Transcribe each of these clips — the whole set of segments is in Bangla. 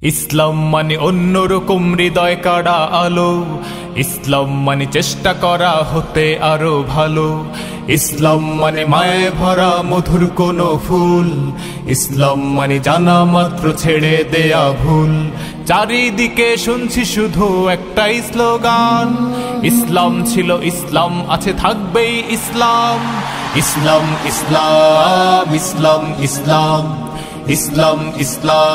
ইসলাম মানে অন্যরকম হৃদয় কাড়া আলো, ইসলাম মানে চেষ্টা করা হতে আরো ভালো, ইসলাম মানে মায়ে ভরা মধুর কোনো ফুল, ইসলাম মানে জানা মাত্র ছেড়ে দেয়া ভুল। চারিদিকে শুনছি শুধু একটাই স্লোগান, ইসলাম ছিল ইসলাম আছে থাকবেই ইসলাম। ইসলাম ইসলাম ইসলাম ইসলাম ইসলাম ইসলাম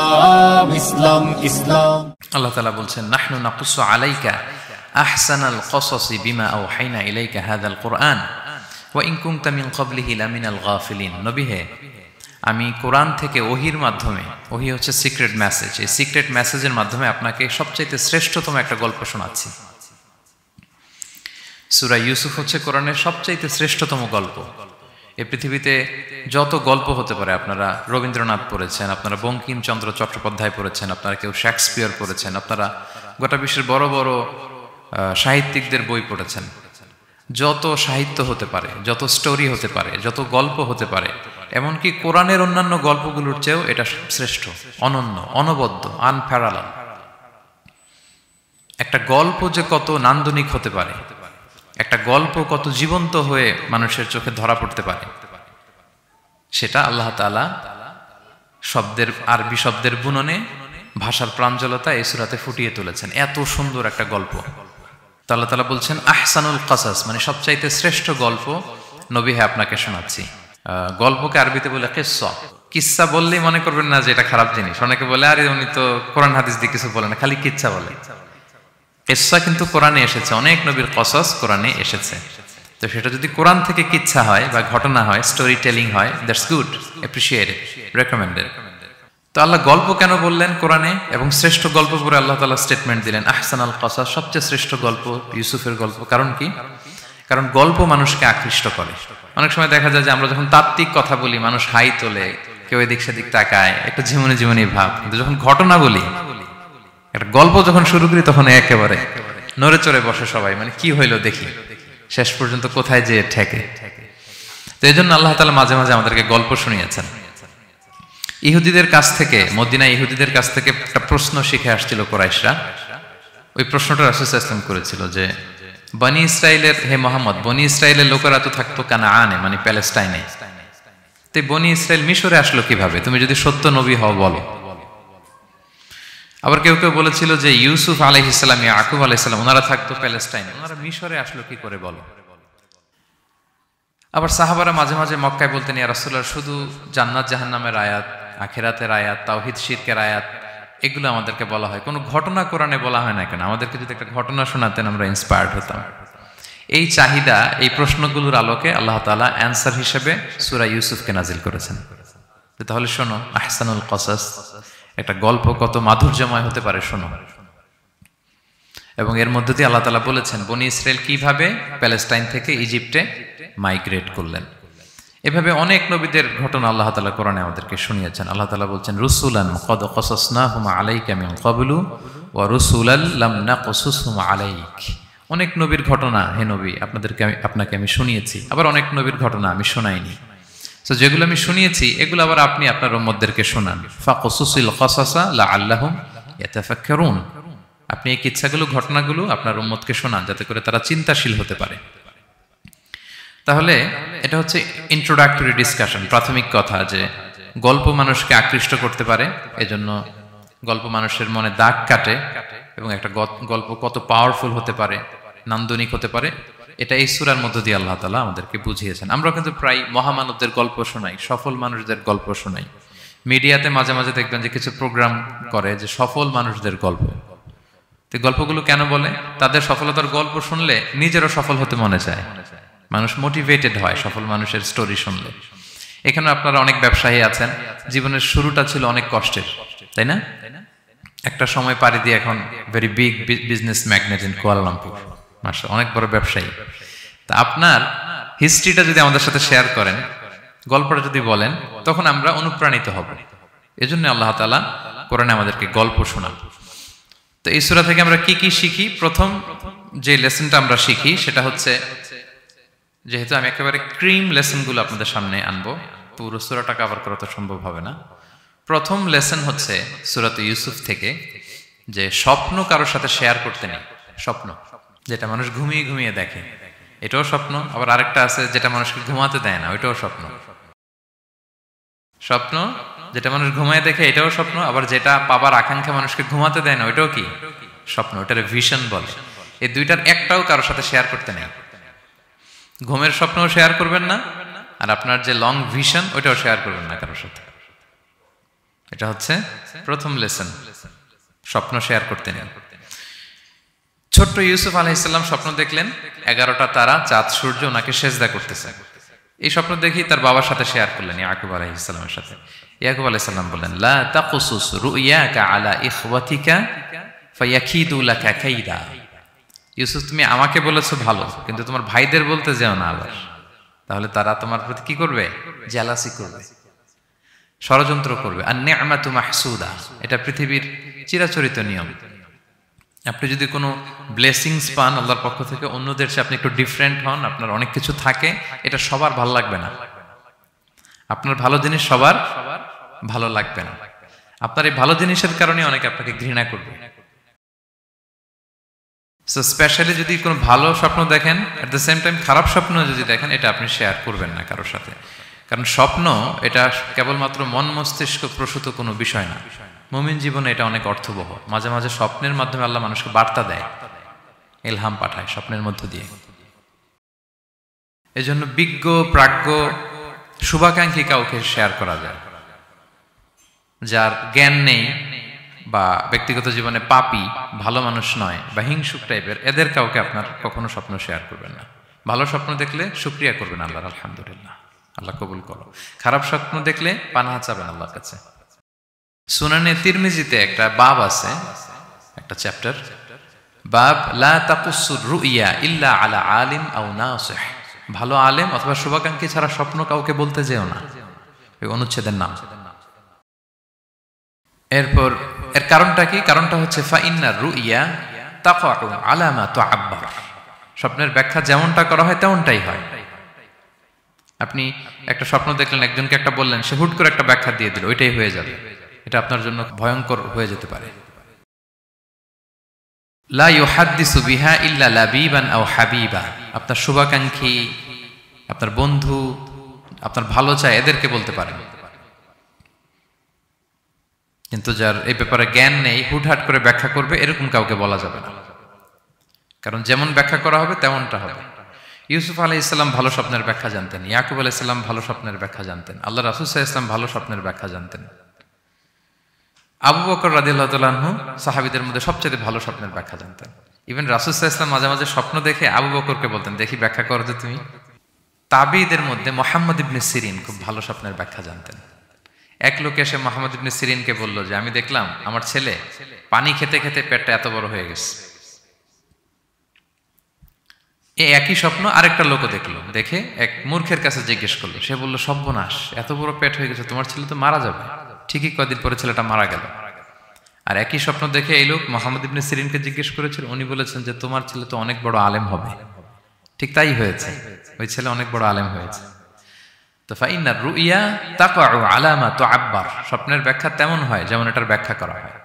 ইসলাম ইসলাম। আল্লাহ তাআলা বলছেন, নাহনু নাকুসু আলাইকা আহসানাল কসসি বিমা আওহাইনা ইলাইকা হাযাল কুরআন ওয়া ইন কুনতা মিন ক্বাবলিহি লামিনাল গাফিলিন। নবী হে, আমি কোরআন থেকে ওহির মাধ্যমে, ওহি হচ্ছে সিক্রেট মেসেজ, এই সিক্রেট মেসেজের মাধ্যমে আপনাকে সবচাইতে শ্রেষ্ঠতম একটা গল্প শোনাচ্ছি। সূরা ইউসুফ হচ্ছে কোরআনের সবচাইতে শ্রেষ্ঠতম গল্প। এই পৃথিবীতে যত গল্প হতে পারে, আপনারা রবীন্দ্রনাথ পড়েছেন, আপনারা বঙ্কিমচন্দ্র চট্টোপাধ্যায় পড়েছেন, আপনারা কেউ শেক্সপিয়র পড়েছেন, আপনারা গোটা বিশ্বের বড় বড় সাহিত্যিকদের বই পড়েছেন। যত সাহিত্য হতে পারে, যত স্টোরি হতে পারে, যত গল্প হতে পারে, এমনকি কোরআনের অন্যান্য গল্পগুলোর চেয়েও এটা শ্রেষ্ঠ, অনন্য, অনবদ্য, আনপ্যারালাল। একটা গল্প যে কত নান্দনিক হতে পারে, একটা গল্প কত জীবন্ত হয়ে মানুষের চোখে ধরা পড়তে পারে, সেটা আল্লাহ তাআলা শব্দের, আরবি শব্দের বুননে, ভাষার প্রাঞ্জলতা এই সূরাতে ফুটিয়ে তুলেছেন। এত সুন্দর একটা গল্প আল্লাহ তাআলা বলছেন আহসানুল কাসাস, মানে সবচাইতে শ্রেষ্ঠ গল্প নবী হে আপনাকে শোনাচ্ছি। গল্পকে আরবিতে বলে কিসসা। কিসসা বললেই মনে করবেন না যে এটা খারাপ জিনিস। অনেকে বলে, আরে উনি তো কোরআন হাদিস দিয়ে কিছু বলে না, খালি কিচ্ছা বলে। কিসসা কিন্তু কোরআনে এসেছে, অনেক নবীর কসস কোরআনে এসেছে। তো সেটা যদি কোরআন থেকে কিচ্ছা হয় বা ঘটনা হয়, স্টোরি টেলিং হয়, দ্যাটস গুড, অ্যাপ্রিশিয়েটেড, রেকমেন্ডেড। তো আল্লাহ গল্প কেন বললেন কোরআনে, এবং শ্রেষ্ঠ গল্প পরে আল্লাহ তাআলা স্টেটমেন্ট দিলেন আহসানাল কসাস, সবচেয়ে শ্রেষ্ঠ গল্প ইউসুফের গল্প। কারণ কি? কারণ গল্প মানুষকে আকৃষ্ট করে। অনেক সময় দেখা যায় যে আমরা যখন তাত্ত্বিক কথা বলি, মানুষ হাই তোলে, কেউ এদিক সেদিক তাকায়, একটা ঝিমুনি ঝিমুনি ভাব। কিন্তু যখন ঘটনা বলি, একটা গল্প যখন শুরু করি, তখন একেবারে নড়ে চড়ে বসে সবাই, মানে কি হইলো দেখি, শেষ পর্যন্ত কোথায় যেয়ে ঠেকে। তো এই জন্য আল্লাহ তাআলা মাঝে মাঝে আমাদেরকে গল্প শুনিয়েছেন। ইহুদিদের কাছ থেকে, মদিনা ইহুদিদের কাছ থেকে একটা প্রশ্ন শিখে আসছিল কুরাইশরা। ওই প্রশ্নটা রাসূল সাল্লাল্লাহু আলাইহি ওয়াসাল্লাম করেছিল যে, বনি ইসরাইলের, হে মুহাম্মদ, বনি ইসরাইলের লোকেরা তো থাকতো কানাআনে, মানে প্যালেস্টাইনে, তো বনি ইসরাইল মিশরে আসলো কিভাবে? তুমি যদি সত্য নবী হও বলো। আবার কেউ কেউ বলেছিল যে ইউসুফ আলাইহিস সালাম, ইয়াকুব আলাইহিস সালাম, ওনারা থাকতো প্যালেস্টাইনে, ওনারা মিশরে আসলো কি করে বলো। আবার সাহাবারা মাঝে মাঝে মক্কায় বলতেন, ইয়া রাসূলুল্লাহ, শুধু জান্নাত জাহান্নামের আয়াত, আখিরাতের আয়াত, তাওহীদ শিরকের আয়াত, এগুলো আমাদেরকে বলা হয়, কোনো ঘটনা কোরআনে বলা হয় না কেন? আমাদেরকে যদি একটা ঘটনা শোনাতেন, আমরা ইন্সপায়ার্ড হতাম। এই চাহিদা, এই প্রশ্নগুলোর আলোকে আল্লাহ তাআলা অ্যানসার হিসেবে সূরা ইউসুফকে নাজিল করেছেন। তাহলে শোনো, আহসানুল কসাস, একটা গল্প কত মাধুর্যময় হতে পারে শোনো। এবং এর মধ্যে দিয়ে আল্লাহ তাআলা বলেছেন বনি ইসরাইল কিভাবে প্যালেস্টাইন থেকে ইজিপ্টে মাইগ্রেট করলেন। এভাবে অনেক নবীদের ঘটনা আল্লাহ তাআলা কোরআনে আমাদেরকে শুনিয়েছেন। আল্লাহ তাআলা বলছেন, রুসুলান কদ কসাসনাহুম আলাইকা মিন ক্বাবলু ওয়া রুসুলাল লাম নাকসুসহুম আলাইক। অনেক নবীর ঘটনা হে নবী আপনাকে আমি শুনিয়েছি, আবার অনেক নবীর ঘটনা আমি শোনাইনি। তো যেগুলো আমি শুনিয়েছি, এগুলো আবার আপনি আপনার উম্মতদেরকে শোনান। ফাকসুসিল কসাসা লাআল্লাহুম ইয়াতাফাক্কারুন। আপনি এই কিচ্ছাগুলো, ঘটনাগুলো আপনার উম্মতকে শোনান, যাতে করে তারা চিন্তাশীল হতে পারে। তাহলে এটা হচ্ছে ইন্ট্রোডাক্টরি ডিসকাশন, প্রাথমিক কথা, যে গল্প মানুষকে আকৃষ্ট করতে পারে, এজন্য গল্প মানুষের মনে দাগ কাটে, এবং একটা গল্প কত পাওয়ারফুল হতে পারে, নান্দনিক হতে পারে, এটা এই সূরার মধ্য দিয়ে আল্লাহ তাআলা আমাদেরকে বুঝিয়েছেন। আমরা কিন্তু প্রায় মহামানবদের গল্প শোনাই, সফল মানুষদের গল্প শোনাই। মিডিয়াতে মাঝে মাঝে দেখবেন যে কিছু প্রোগ্রাম করে যে সফল মানুষদের গল্প। তো গল্পগুলো কেন বলে? তাদের সফলতার গল্প শুনলে নিজেরও সফল হতে মনে চায়, মানুষ মোটিভেটেড হয় সফল মানুষের স্টোরি শুনলে। এখানে আপনারা অনেক ব্যবসায়ী আছেন, জীবনের শুরুটা ছিল অনেক কষ্টের, তাই না? একটা সময় পাড়ি দিয়ে এখন very big business magnate in Kuala Lumpur, মাশাআল্লাহ, অনেক বড় ব্যবসায়ী। তা আপনার হিস্ট্রিটা যদি আমাদের সাথে শেয়ার করেন, গল্পটা যদি বলেন, তখন আমরা অনুপ্রাণিত হব। এজন্য আল্লাহ তাআলা কোরআনে আমাদেরকে গল্প শোনান। তো এই সূরা থেকে আমরা কি কি শিখি? প্রথম যে লেসনটা আমরা শিখি সেটা হচ্ছে, যেহেতু আমি একেবারে ক্রিম লেসনগুলো আপনাদের সামনে আনবো, পুরো সূরাটা কভার করা তো সম্ভব হবে না, প্রথম লেসন হচ্ছে সূরাত ইউসুফ থেকে যে স্বপ্ন কারোর সাথে শেয়ার করতে নেই। স্বপ্ন যেটা মানুষ ঘুমিয়ে ঘুমিয়ে দেখে এটাও স্বপ্ন, আবার আরেকটা আছে যেটা মানুষকে ঘুমাতে দেয় না, ওইটাও স্বপ্ন। স্বপ্ন যেটা মানুষ ঘুমায় দেখে এটাও স্বপ্ন, আবার যেটা পাবার আকাঙ্ক্ষা মানুষকে ঘুমাতে দেয় না ওইটাও কি স্বপ্ন, ওটার ভিশন বলে। এই দুইটার একটাও কারোর সাথে শেয়ার করতে নেই। ঘুমের স্বপ্নও শেয়ার করবেন না, আর আপনার যে লং ভিশন ওইটাও শেয়ার করবেন না কারোর সাথে। এটা হচ্ছে প্রথম লেসন, স্বপ্ন শেয়ার করতে নেই। ছোট্ট ইউসুফ আলাইহিস সালাম স্বপ্ন দেখলেন 11টা তারা, চাঁদ, সূর্য ওনাকে সেজদা করতেছে। এই স্বপ্ন দেখি তার বাবার সাথে শেয়ার করলেন, ইয়াকুব আলাইহিস সালামের সাথে। ইয়াকুব আলাইহিস সালাম বললেন, লা তাকুসুস রুইয়াকা আলা ইখওয়াতিকা ফায়াকিদু লাকা কাইদা। ইউসুফ, তুমি আমাকে বলেছো ভালো, কিন্তু তোমার ভাইদের বলতে যেও না আবার, তাহলে তারা তোমার প্রতি কি করবে? জেলাসি করবে, ষড়যন্ত্র করবে। আর নি'মাতু মাহসুদা, এটা পৃথিবীর চিরাচরিত নিয়ম। আপনি যদি কোনো ব্লেসিংস পান আল্লাহর পক্ষ থেকে, অন্যদের চেয়ে আপনি একটু ডিফারেন্ট হন, আপনার অনেক কিছু থাকে, এটা সবার ভালো লাগবে না। আপনার ভালো জিনিস সবার ভালো লাগবে না। আপনার এই ভালো জিনিসের কারণে অনেকে আপনাকে ঘৃণা করবে। সো স্পেশালি যদি কোনো ভালো স্বপ্ন দেখেন, এট দ্য সেম টাইম খারাপ স্বপ্ন যদি দেখেন, এটা আপনি শেয়ার করবেন না কারোর সাথে। কারণ স্বপ্ন এটা কেবলমাত্র মন মস্তিষ্ক প্রসূত কোনো বিষয় না। মুমিন জীবনে এটা অনেক অর্থবহ। মাঝে মাঝে স্বপ্নের মাধ্যমে আল্লাহ মানুষকে বার্তা দেয়, ইলহাম পাঠায় স্বপ্নের মধ্য দিয়ে। এজন্য বিজ্ঞ, প্রাজ্ঞ, শুভাকাঙ্ক্ষী কাউকে শেয়ার করা যায়। যার জ্ঞান নেই বা ব্যক্তিগত জীবনে পাপী, ভালো মানুষ নয় বা হিংসুক টাইপের, এদের কাউকে আপনার কখনো স্বপ্ন শেয়ার করবেন না। ভালো স্বপ্ন দেখলে শুকরিয়া করবেন আল্লাহর, আলহামদুলিল্লাহ, আল্লাহ কবুল করো। খারাপ স্বপ্ন দেখলে পানাহা চাবেন আল্লাহর কাছে। সুনানে তিরমিজিতে একটা বাব আছে, একটা চ্যাপ্টার, বাব লা তাকুসুর রুইয়া ইল্লা আলা আলিম আও নাসিহ। ভালো আলেম অথবা শুভাকাঙ্ক্ষী ছাড়া স্বপ্ন কাউকে বলতে যেও না, এই অনুচ্ছেদের নাম। এরপর এর কারণটা কি? কারণটা হচ্ছে ফাইন্নার রুইয়া তাকাউ আলা মা তুআব্বার। স্বপ্নের ব্যাখ্যা যেমনটা করা হয় তেমনটাই হয়। আপনি একটা স্বপ্ন দেখলেন, একজনকে একটা বললেন, সে হুট করে একটা ব্যাখ্যা দিয়ে দিল, ওইটাই হয়ে যাবে। এটা আপনার জন্য ভয়ঙ্কর হয়ে যেতে পারে। লা ইউহাদ্দিসু বিহা ইল্লা লাবিবান আও হাবিবা। আপনার শুভাকাঙ্ক্ষী, আপনার বন্ধু, আপনার ভালো চায়, এদেরকে বলতে পারেন। কিন্তু যার এই ব্যাপারে জ্ঞান নেই, হুটহাট করে ব্যাখ্যা করবে, এরকম কাউকে বলা যাবে না। কারণ যেমন ব্যাখ্যা করা হবে তেমনটা হবে। ইউসুফ আলাইহিস সালাম ভালো স্বপ্নের ব্যাখ্যা জানতেন, ইয়াকুব আলাইহিস সালাম ভালো স্বপ্নের ব্যাখ্যা জানতেন, আল্লাহ রাসূল সাল্লাল্লাহু আলাইহি ওয়াসাল্লাম ভালো স্বপ্নের ব্যাখ্যা জানতেন। আবু বকর রাদিয়াল্লাহু তাআলা আনহু সাহাবীদের মধ্যে সবচেয়ে ভালো স্বপ্নের ব্যাখ্যা জানতেন। ইভেন রাসূল সাল্লাল্লাহু আলাইহি ওয়াসাল্লাম মাঝে মাঝে স্বপ্ন দেখে আবু বকরকে বলতেন, দেখি ব্যাখ্যা করো তো তুমি। তাবিঈদের মধ্যে মুহাম্মদ ইবনে সিরিন খুব ভালো স্বপ্নের ব্যাখ্যা জানতেন। এক লোক এসে মুহাম্মদ ইবনে সিরিনকে বলল যে, আমি দেখলাম আমার ছেলে পানি খেতে খেতে পেটটা এত বড় হয়ে গেছে। এই একই স্বপ্ন আরেকটা লোকও দেখলো, দেখে এক মূর্খের কাছে জিজ্ঞেস করলো। সে বলল, সর্বনাশ, এত বড় পেট হয়ে গেছে, তোমার ছেলে তো মারা যাবে। ঠিকই কয়েকদিন পরে ছেলেটা মারা গেল। আর একই স্বপ্ন দেখে এই লোক মুহাম্মদ ইবনে সিরিনকে জিজ্ঞেস করেছিল, উনি বলেছেন যে তোমার ছেলে তো অনেক বড় আলেম হবে। ঠিক তাই হয়েছে, ওই ছেলে অনেক বড় আলেম হয়েছে। তো ফাইন্নার রুইয়া তাকাউ আলা মা তুআব্বার। স্বপ্নের ব্যাখ্যা তেমন হয় যেমন এটার ব্যাখ্যা করা হয়।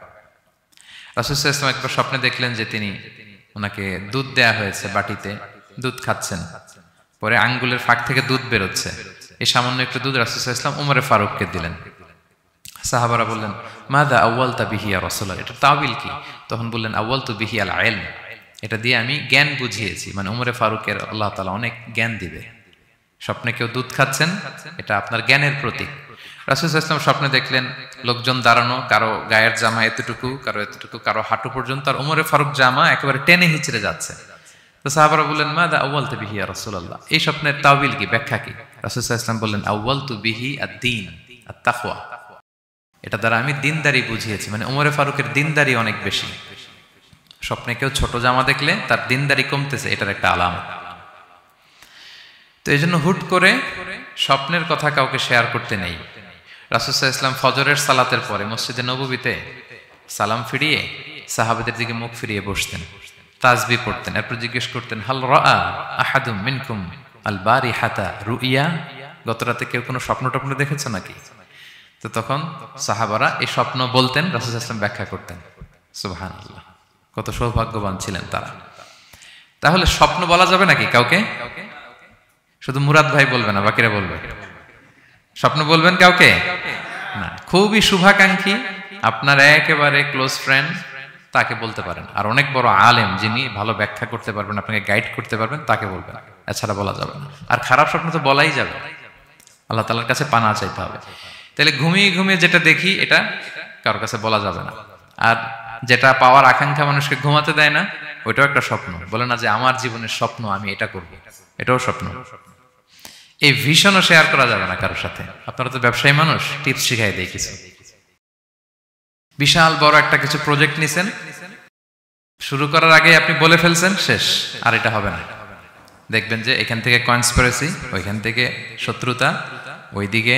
রাসূল সাল্লাল্লাহু আলাইহি ওয়াসাল্লাম একবার স্বপ্নে দেখলেন যে তিনি, ওনাকে দুধ দেয়া হয়েছে, বাটিতে দুধ খাচ্ছেন, পরে আঙ্গুলের ফাঁক থেকে দুধ বেরোচ্ছে। এই সামান্য একটু দুধ রাসূল সাল্লাল্লাহু আলাইহি ওয়াসাল্লাম উমরে ফারুককে দিলেন। সাহাবারা বললেন, মাযা আউয়ালতা বিহি ইয়া রাসূলুল্লাহ, এটা তাওয়িল কি? তখন বললেন, আউয়ালতু বিহি আল ইলম, এটা দিয়ে আমি জ্ঞান বুঝিয়েছি। মানে উমরে ফারুকের আল্লাহ তাআলা অনেক জ্ঞান দিবে। স্বপ্নে কেউ দুধ খাচ্ছেন, এটা আপনার জ্ঞানের প্রতীক। রাসূল সাল্লাল্লাহু আলাইহি ওয়াসাল্লাম স্বপ্নে দেখলেন লোকজন দাঁড়ানো, কারো গায়ের জামা এতটুকু, কারো এতটুকু, কারো হাঁটু পর্যন্ত, আর উমরে ফারুক জামা একেবারে টেনে হিচড়ে যাচ্ছে। তো সাহাবারা বললেন, মাযা আউয়ালতু বিহি ইয়া রাসূলুল্লাহ, এই স্বপ্নের তাওয়িল কি, ব্যাখ্যা কি? রাসূল সাল্লাল্লাহু আলাইহি ওয়াসাল্লাম বললেন, আউয়ালতু বিহি আদ-দীন আত-তাকওয়া, এটা দ্বারা আমি দিনদারি বুঝিয়েছি। মানে উমরে ফারুকের দিনদারি অনেক বেশি। স্বপ্নে কেউ ছোট জামা দেখলে তার দিনদারি কমতেছে, এটার একটা আলামত। তো এই জন্য হুট করে স্বপ্নের কথা কাউকে শেয়ার করতে নেই। রাসূল সাল্লাল্লাহু আলাইহি ওয়াসাল্লাম ফজরের সালাতের পরে মসজিদে নববীতে সালাম ফিরিয়ে সাহাবাদের দিকে মুখ ফিরিয়ে বসতেন, তাসবিহ পড়তেন। এরপর জিজ্ঞেস করতেন, হাল রাআ আহাদুম মিনকুম আল বারিহাতা রুইয়া, গত রাতে কেউ কোনো স্বপ্ন টপ্ন দেখেছে নাকি? তো তখন সাহাবারা এই স্বপ্ন বলতেন, রাসূল সাল্লাল্লাহু আলাইহি ওয়াসাল্লাম ব্যাখ্যা করতেন। সুবহানাল্লাহ, কত সৌভাগ্যবান ছিলেন তারা। তাহলে স্বপ্ন বলা যাবে নাকি কাউকে? শুধু মুরাদ ভাই বলবে না, বাকিরা বলবে? স্বপ্ন বলবেন কাউকে না। খুবই শুভাকাঙ্ক্ষী, আপনার একেবারে ক্লোজ ফ্রেন্ড, তাকে বলতে পারেন। আর অনেক বড় আলেম যিনি ভালো ব্যাখ্যা করতে পারবেন, আপনাকে গাইড করতে পারবেন, তাকে বলবেন। এছাড়া বলা যাবে না। আর খারাপ স্বপ্ন তো বলাই যাবে, আল্লাহ তাআলার কাছে পানা চাইতে হবে। তাহলে ঘুমিয়ে ঘুমিয়ে যেটা দেখি এটা কারোর কাছে বলা যাবে না। আর যেটা পাওয়ার আকাঙ্ক্ষা মানুষকে ঘুমাতে দেয় না, ওইটাও একটা স্বপ্ন। বলে না যে আমার জীবনের স্বপ্ন আমি এটা করব, এটাও স্বপ্ন। এই ভিশনও শেয়ার করা যাবে না কারোর সাথে। আপনারা তো ব্যবসায়ী মানুষ, টিপস শিখাই দেয় কিছু। বিশাল বড় একটা কিছু প্রজেক্ট নিছেন, শুরু করার আগে আপনি বলে ফেলছেন, শেষ, আর এটা হবে না। দেখবেন যে এখান থেকে কনস্পিরেসি, ওইখান থেকে শত্রুতা, ওইদিকে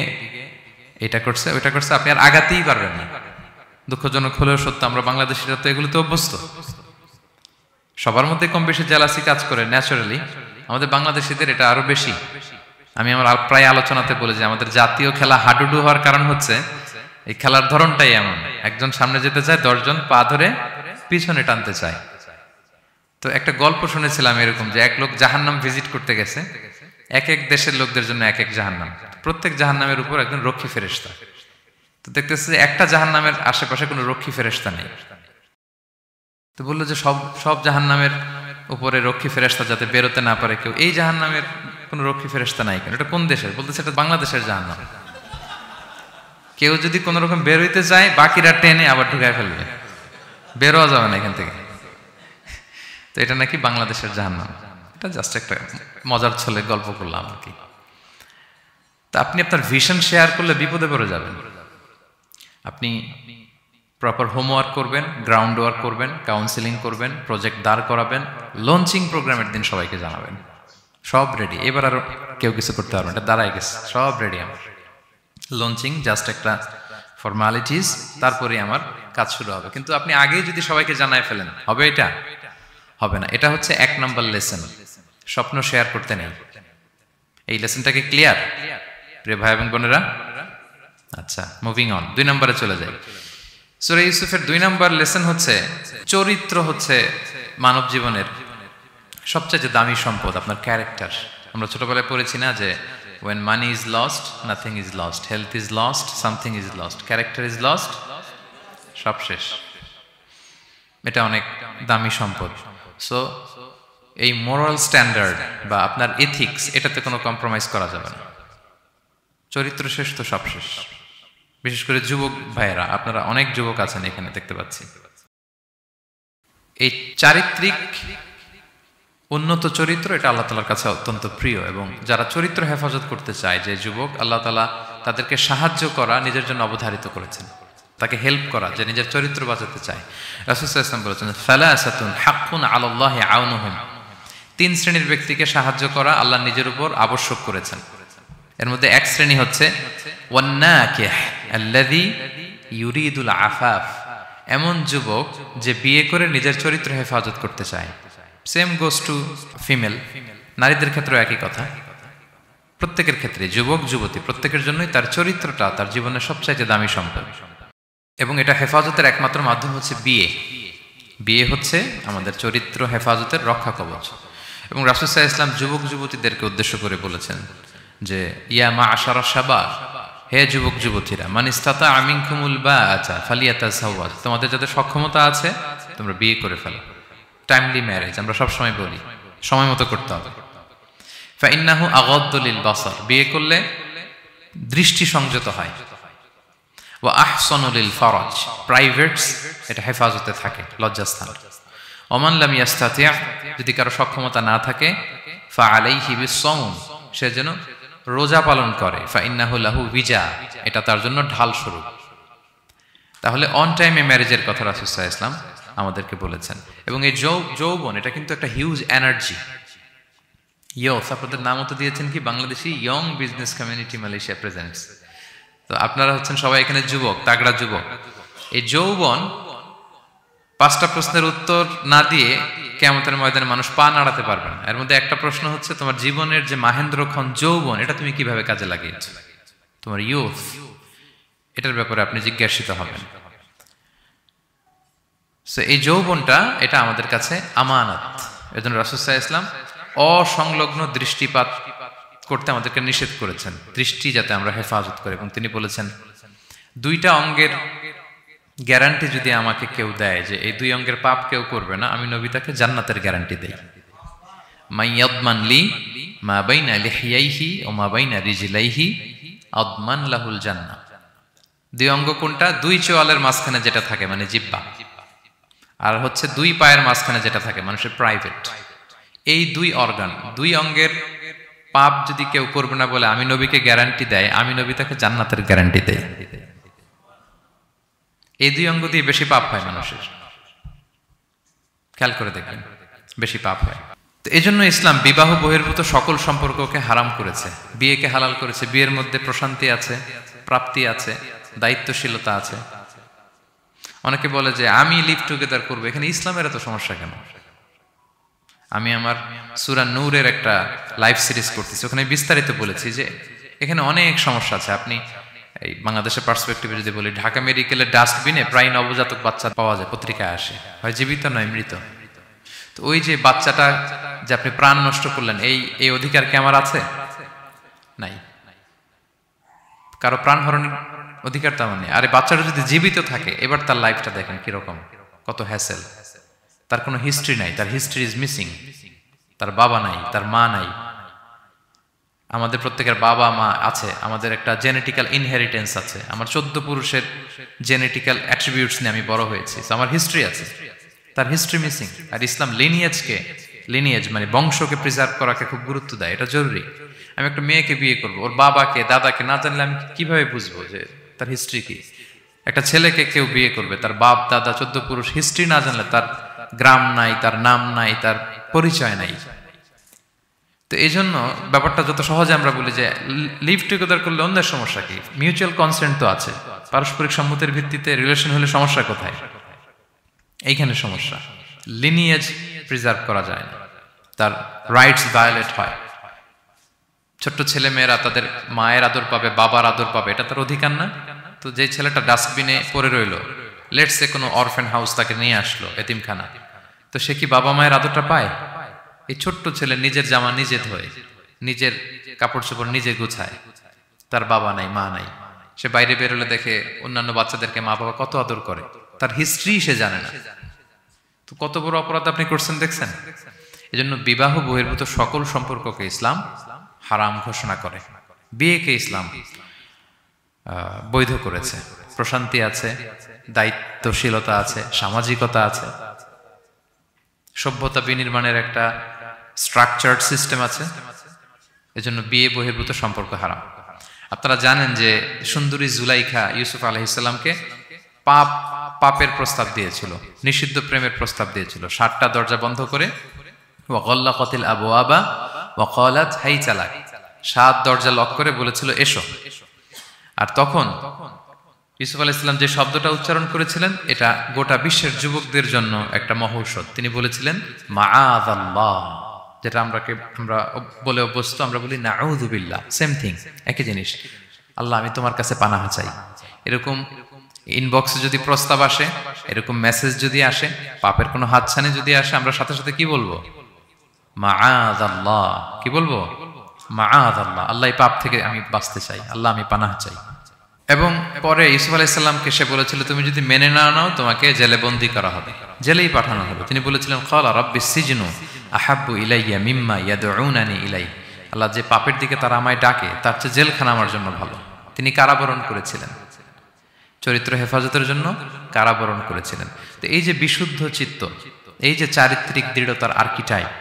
এটা করছে ওইটা করছে, আপনি আর আগাতেই পারবেন না। দুঃখজনক হলেও সত্য, আমরা বাংলাদেশিরা তো এগুলোতে অভ্যস্ত। সবার মধ্যে কম বেশি জেলাসি কাজ করে ন্যাচারালি, আমাদের বাংলাদেশিদের এটা আরো বেশি। আমি আমার প্রায় আলোচনাতে বলি যে আমাদের জাতীয় খেলা হাডুডু হওয়ার কারণ হচ্ছে এই খেলার ধরনটাই এমন। একজন সামনে যেতে চায়, 10 জন পা ধরে পিছনে টানতে চায়। তো একটা গল্প শুনেছিলাম এরকম, যে এক লোক জাহান্নাম ভিজিট করতে গেছে। এক এক দেশের লোকদের জন্য এক এক জাহান্নাম, প্রত্যেক জাহান্নামের উপর একজন রক্ষী ফেরেশতা। তো দেখতেছে যে একটা জাহান্নামের আশেপাশে কোনো রক্ষী ফেরেশতা নেই। তো বললো যে সব জাহান্নামের উপরে রক্ষী ফেরেশতা যাতে বেরোতে না পারে কেউ, এই জাহান্নামের কোনো রক্ষী ফেরেশতা নাই কেন? এটা কোন দেশের? বলতেছে এটা বাংলাদেশের জাহান্নাম। কেউ যদি কোন রকম বের হইতে চায়, বাকিরা টেনে আবার ঢুকায় ফেলবে, বেরোয়া যাবে না এখান থেকে। তো এটা নাকি বাংলাদেশের জাহান্নাম। এটা জাস্ট একটা মজার ছলে গল্প করলাম আর কি। তা আপনি আপনার ভিশন শেয়ার করলে বিপদে পড়ে যাবেন। আপনি প্রপার হোমওয়ার্ক করবেন, গ্রাউন্ড ওয়ার্ক করবেন, কাউন্সিলিং করবেন, প্রজেক্ট দাঁড় করাবেন, লঞ্চিং প্রোগ্রামের দিন সবাইকে জানাবেন। সব রেডি, এবার আর কেউ কিছু করতে পারবেন, এটা দাঁড়ায় গেছে, সব রেডি আমার। লঞ্চিং জাস্ট একটা ফর্মালিটিস, তারপরে আমার কাজ শুরু হবে। কিন্তু আপনি আগেই যদি সবাইকে জানায় ফেলেন, হবে? এটা হবে না। এটা হচ্ছে 1 নম্বর লেসন, স্বপ্ন শেয়ার করতে নেই। এই লেসনটাকে ক্লিয়ার প্রিয় ভাই এবং বোনেরা? আচ্ছা, মুভিং অন, 2 নম্বরে চলে যাই। সূরা ইউসুফের 2 নম্বর লেসন হচ্ছে চরিত্র হচ্ছে মানব জীবনের সবচেয়ে দামি সম্পদ, আপনার ক্যারেক্টার। আমরা ছোটবেলায় পড়েছি না যে when money is lost, nothing is lost, health is lost, something is lost, character is lost, সব শেষ। এটা অনেক দামি সম্পদ। সো এই মোরাল স্ট্যান্ডার্ড বা আপনার এথিক্স, এটাতে কোনো কম্প্রোমাইজ করা যাবে না। চরিত্র শেষ তো সব শেষ। বিশেষ করে যুবক ভাইয়েরা, আপনারা অনেক যুবক আছেন এখানে দেখতে পাচ্ছি। এই চারিত্রিক উন্নত চরিত্র, এটা আল্লাহ তাআলার কাছে অত্যন্ত প্রিয়। এবং যারা চরিত্র হেফাজত করতে চায়, যে যুবক, আল্লাহ তাআলা তাদেরকে সাহায্য করা নিজের জন্য অবধারিত করেছেন, তাকে হেল্প করা, যে নিজের চরিত্র বাঁচাতে চায়। রাসূল সাল্লাল্লাহু আলাইহি ওয়াসাল্লাম বলেছেন, সালাসাতুন হাক্কুন আলাল্লাহি আউনুহুম, 3 শ্রেণীর ব্যক্তিকে সাহায্য করা আল্লাহ নিজের উপর আবশ্যক করেছেন। এর মধ্যে এক শ্রেণী হচ্ছে ওয়ান্নাকিহ আল্লাযী ইউরিদুল আফাফ, এমন যুবক যে বিয়ে করে নিজের চরিত্র হেফাজত করতে চায়। সেম গোস টু ফিমেল, নারীদের ক্ষেত্রেও একই কথা। প্রত্যেকের ক্ষেত্রে, যুবক যুবতী প্রত্যেকের জন্যই তার চরিত্রটা তার জীবনের সবচাইতে দামি সম্পদ। এবং এটা হেফাজতের একমাত্র মাধ্যম হচ্ছে বিয়ে। বিয়ে হচ্ছে আমাদের চরিত্র হেফাজতের রক্ষা কবচ। এবং রাসূল সাল্লাল্লাহু আলাইহি ওয়াসাল্লাম যুবক যুবতীদেরকে উদ্দেশ্য করে বলেছেন যে ইয়া মাআশারা শাবাব, হে যুবক যুবতীরা, মান ইসতাতা মিনকুমুল বাআতা ফালিয়াতাযাওয়াজ, তোমাদের যাদের সক্ষমতা আছে তোমরা বিয়ে করে ফেলো। টাইমলি ম্যারেজ আমরা সবসময় বলি, সময় মতো করতে হবে। ফাইন্নাহু আগাদ্দু লিল বাসার, বিয়ে করলে দৃষ্টি সংযত হয়। ওয়া আহসানু লিল ফারাজ, প্রাইভেটস এটা হেফাজতে থাকে, লজ্জাস্থান। ওমান লাম ইয়াস্তাতি', যদি কারো সক্ষমতা না থাকে, ফাআলাইহি বিস-সাওম, সে যেন রোজা পালন করে। ফাইন্নাহু লাহু বিজা, এটা তার জন্য ঢাল স্বরূপ। তাহলে অন টাইমে ম্যারেজের কথা রাসূল সাল্লাল্লাহু আলাইহি ওয়াসাল্লাম আমাদেরকে বলেছেন। এবং এই যৌবন এটা কিন্তু একটা হিউজ এনার্জি। ইয়স, আপনাদের নামও তো দিয়েছেন কি Bangladeshi young business community Malaysia presents. তো আপনারা হচ্ছেন সবাই এখানে যুবক, তাগড়া যুবক। এই যৌবন, 5টা প্রশ্নের উত্তর না দিয়ে কিয়ামতের ময়দানে মানুষ পা নাড়াতে পারবে না। এর মধ্যে একটা প্রশ্ন হচ্ছে তোমার জীবনের যে মাহেন্দ্রক্ষণ যৌবন, এটা তুমি কিভাবে কাজে লাগিয়েছো। তোমার ইয়ুথ, এটার ব্যাপারে আপনি জিজ্ঞাসিত হবেন। সো এই যৌবনটা এটা আমাদের কাছে আমানত। এজন্য রাসূল সাল্লাল্লাহু আলাইহি ওয়াসাল্লাম অসংলগ্ন দৃষ্টিপাত করতে আমাদেরকে নিষেধ করেছেন, দৃষ্টি যাতে আমরা হেফাজত করি। এবং তিনি বলেছেন, দুইটা অঙ্গের গ্যারান্টি যদি আমাকে কেউ দেয় যে এই দুই অঙ্গের পাপ কেউ করবে না, আমি নবী তাকে জান্নাতের গ্যারান্টি দেই। মাইয়াদমান লি মা বাইনা লিহিয়াইহি ও মা বাইনা রিজলাইহি আদমান লাহুল জান্নাহ। দুই অঙ্গ কোনটা? দুই চোয়ালের মাঝখানে যেটা থাকে মানে জিহ্বা, আর হচ্ছে দুই পায়ের মাঝখানে যেটা থাকে মানুষের প্রাইভেট। এই দুই অর্গান, দুই অঙ্গের পাপ যদি কেউ করবে না বলে আমি নবীকে গ্যারান্টি দেয়, আমি নবী তাকে জান্নাতের গ্যারান্টি দেই। এই দুই অঙ্গ দিয়ে বেশি পাপ হয় মানুষের, খেয়াল করে দেখবেন বেশি পাপ হয়। তো এই জন্য ইসলাম বিবাহ বহির্ভূত সকল সম্পর্ককে হারাম করেছে, বিয়েকে হালাল করেছে। বিয়ের মধ্যে প্রশান্তি আছে, প্রাপ্তি আছে, দায়িত্বশীলতা আছে। অনেকে বলে যে আমি লিভ টুগেদার করবো, এখানে ইসলামের এত সমস্যা কেন? আমি আমার সূরা নূরের একটা লাইভ সিরিজ করতেছি, ওখানে বিস্তারিত বলেছি যে এখানে অনেক সমস্যা আছে। আপনি এই বাংলাদেশের পার্সপেক্টিভে যদি বলি, ঢাকা মেডিকেলের ডাস্টবিনে প্রায় নবজাতক বাচ্চা পাওয়া যায়, পত্রিকায় আসে, হয় জীবিত নয় মৃত। তো ওই যে বাচ্চাটা যে আপনি প্রাণ নষ্ট করলেন, এই অধিকার কি আমার আছে? নাই। কারো প্রাণ হরণের অধিকার তো আমার নেই। আরে বাচ্চাটা যদি জীবিত থাকে, এবার তার লাইফটা দেখেন কিরকম, কত হ্যাসেল। তার কোনো হিস্ট্রি নাই, তার হিস্ট্রি ইজ মিসিং। তার বাবা নাই, তার মা নাই। আমাদের প্রত্যেকের বাবা মা আছে, আমাদের একটা জেনেটিক্যাল ইনহেরিটেন্স আছে। আমার 14 পুরুষের জেনেটিক্যাল অ্যাট্রিবিউটস নিয়ে আমি বড় হয়েছি, আমার হিস্ট্রি আছে, তার হিস্ট্রি মিসিং। আর ইসলাম লিনিয়েজ মানে বংশকে প্রিজার্ভ করাকে খুব গুরুত্ব দেয়, এটা জরুরি। আমি একটা মেয়েকে বিয়ে করবো, ওর বাবাকে দাদাকে না জানলে আমি কিভাবে বুঝবো যে তার হিস্ট্রি কি? একটা ছেলেকে কেউ বিয়ে করবে, তার বাপ দাদা 14 পুরুষ হিস্ট্রি না জানলে তার গ্রাম নাই, তার নাম নাই, তার পরিচয় নাই। তো এই জন্য ব্যাপারটা যত সহজে আমরা বলি যে লিভ টুগেদার করলে অন্যের সমস্যা কি? মিউচুয়াল কনসেন্ট তো আছে, পারস্পরিক সম্মতির ভিত্তিতে রিলেশন হলে সমস্যা কোথায়? এইখানে সমস্যা। লিনিয়েজ প্রিজার্ভ করা যায় না, তার রাইটস ভায়োলেট হয়। ছোট্ট ছেলে মেয়েরা তাদের মায়ের আদর পাবে, বাবার আদর পাবে, এটা তার অধিকার না? তো যে ছেলেটা ডাস্টবিনে পড়ে রইল, লেটস সে কোনো অরফ্যান হাউস তাকে নিয়ে আসলো, এতিমখানা, তো সে কি বাবা মায়ের আদরটা পায়? এই ছোট্ট ছেলে নিজের জামা নিজে ধোয়, নিজের কাপড় চোপড় নিজে গুছায়, তার বাবা নাই মা নাই। সে বাইরে বেরোলে দেখে অন্যান্য বাচ্চাদেরকে মা বাবা কত আদর করে, তার হিস্ট্রি সে জানে না। তো কত বড় অপরাধ আপনি করছেন দেখছেন? এজন্য বিবাহ বহির্ভূত সকল সম্পর্ককে ইসলাম হারাম ঘোষণা করে। বিয়েকে ইসলাম বৈধ করেছে। প্রশান্তি আছে, দায়িত্বশীলতা আছে, সামাজিকতা আছে, সভ্যতা বিনির্মাণের একটা স্ট্রাকচার্ড সিস্টেম আছে। এজন্য বিয়ে বহির্ভূত সম্পর্ক হারাম। আপনারা জানেন যে সুন্দরী জুলাইখা ইউসুফ আলাইহিস সালামকে পাপের প্রস্তাব দিয়েছিল, নিষিদ্ধ প্রেমের প্রস্তাব দিয়েছিল। 7টা দরজা বন্ধ করে ওয়াগাল্লাকাতিল আবওয়াবা ওয়া ক্বালাত হাইতা লাক, 7 দরজা লক করে বলেছিল এসো। আর তখন ইউসুফ আলাইহিস সালাম যে শব্দটা উচ্চারণ করেছিলেন, এটা গোটা বিশ্বের যুবকদের জন্য একটা মহৌষধ। তিনি বলেছিলেন মাআযাল্লাহ, যেটা আমরা বলে অভ্যস্ত, আমরা বলি নাউযু বিল্লাহ, সেম থিং, একই জিনিস। আল্লাহ আমি তোমার কাছে পানাহ চাই। এরকম ইনবক্সে যদি প্রস্তাব আসে, এরকম মেসেজ যদি আসে, পাপের কোনো হাতছানি যদি আসে, আমরা সাথে সাথে কি বলবো? মাআযাল্লাহ। কি বলবো? মাআযাল্লাহ, আল্লাহ এই পাপ থেকে আমি বাঁচতে চাই, আল্লাহ আমি পানাহ চাই। এবং পরে ইউসুফ আলাইহিস সালামকে সে বলেছিল তুমি যদি মেনে না নাও তোমাকে জেলে বন্দী করা হবে, জেলেই পাঠানো হবে। তিনি বলেছিলেন ক্বালা রাব্বিস সিজনু আহাব্বু ইলাইয়া মিম্মা ইয়াদউনানি ইলাই, আল্লাহ যে পাপের দিকে তারা আমায় ডাকে তার চেয়ে জেলখানা আমার জন্য ভালো। তিনি কারাবরণ করেছিলেন, চরিত্র হেফাজতের জন্য কারাবরণ করেছিলেন। তো এই যে বিশুদ্ধ চিত্ত, এই যে চারিত্রিক দৃঢ়তার আর্কিটাইপ,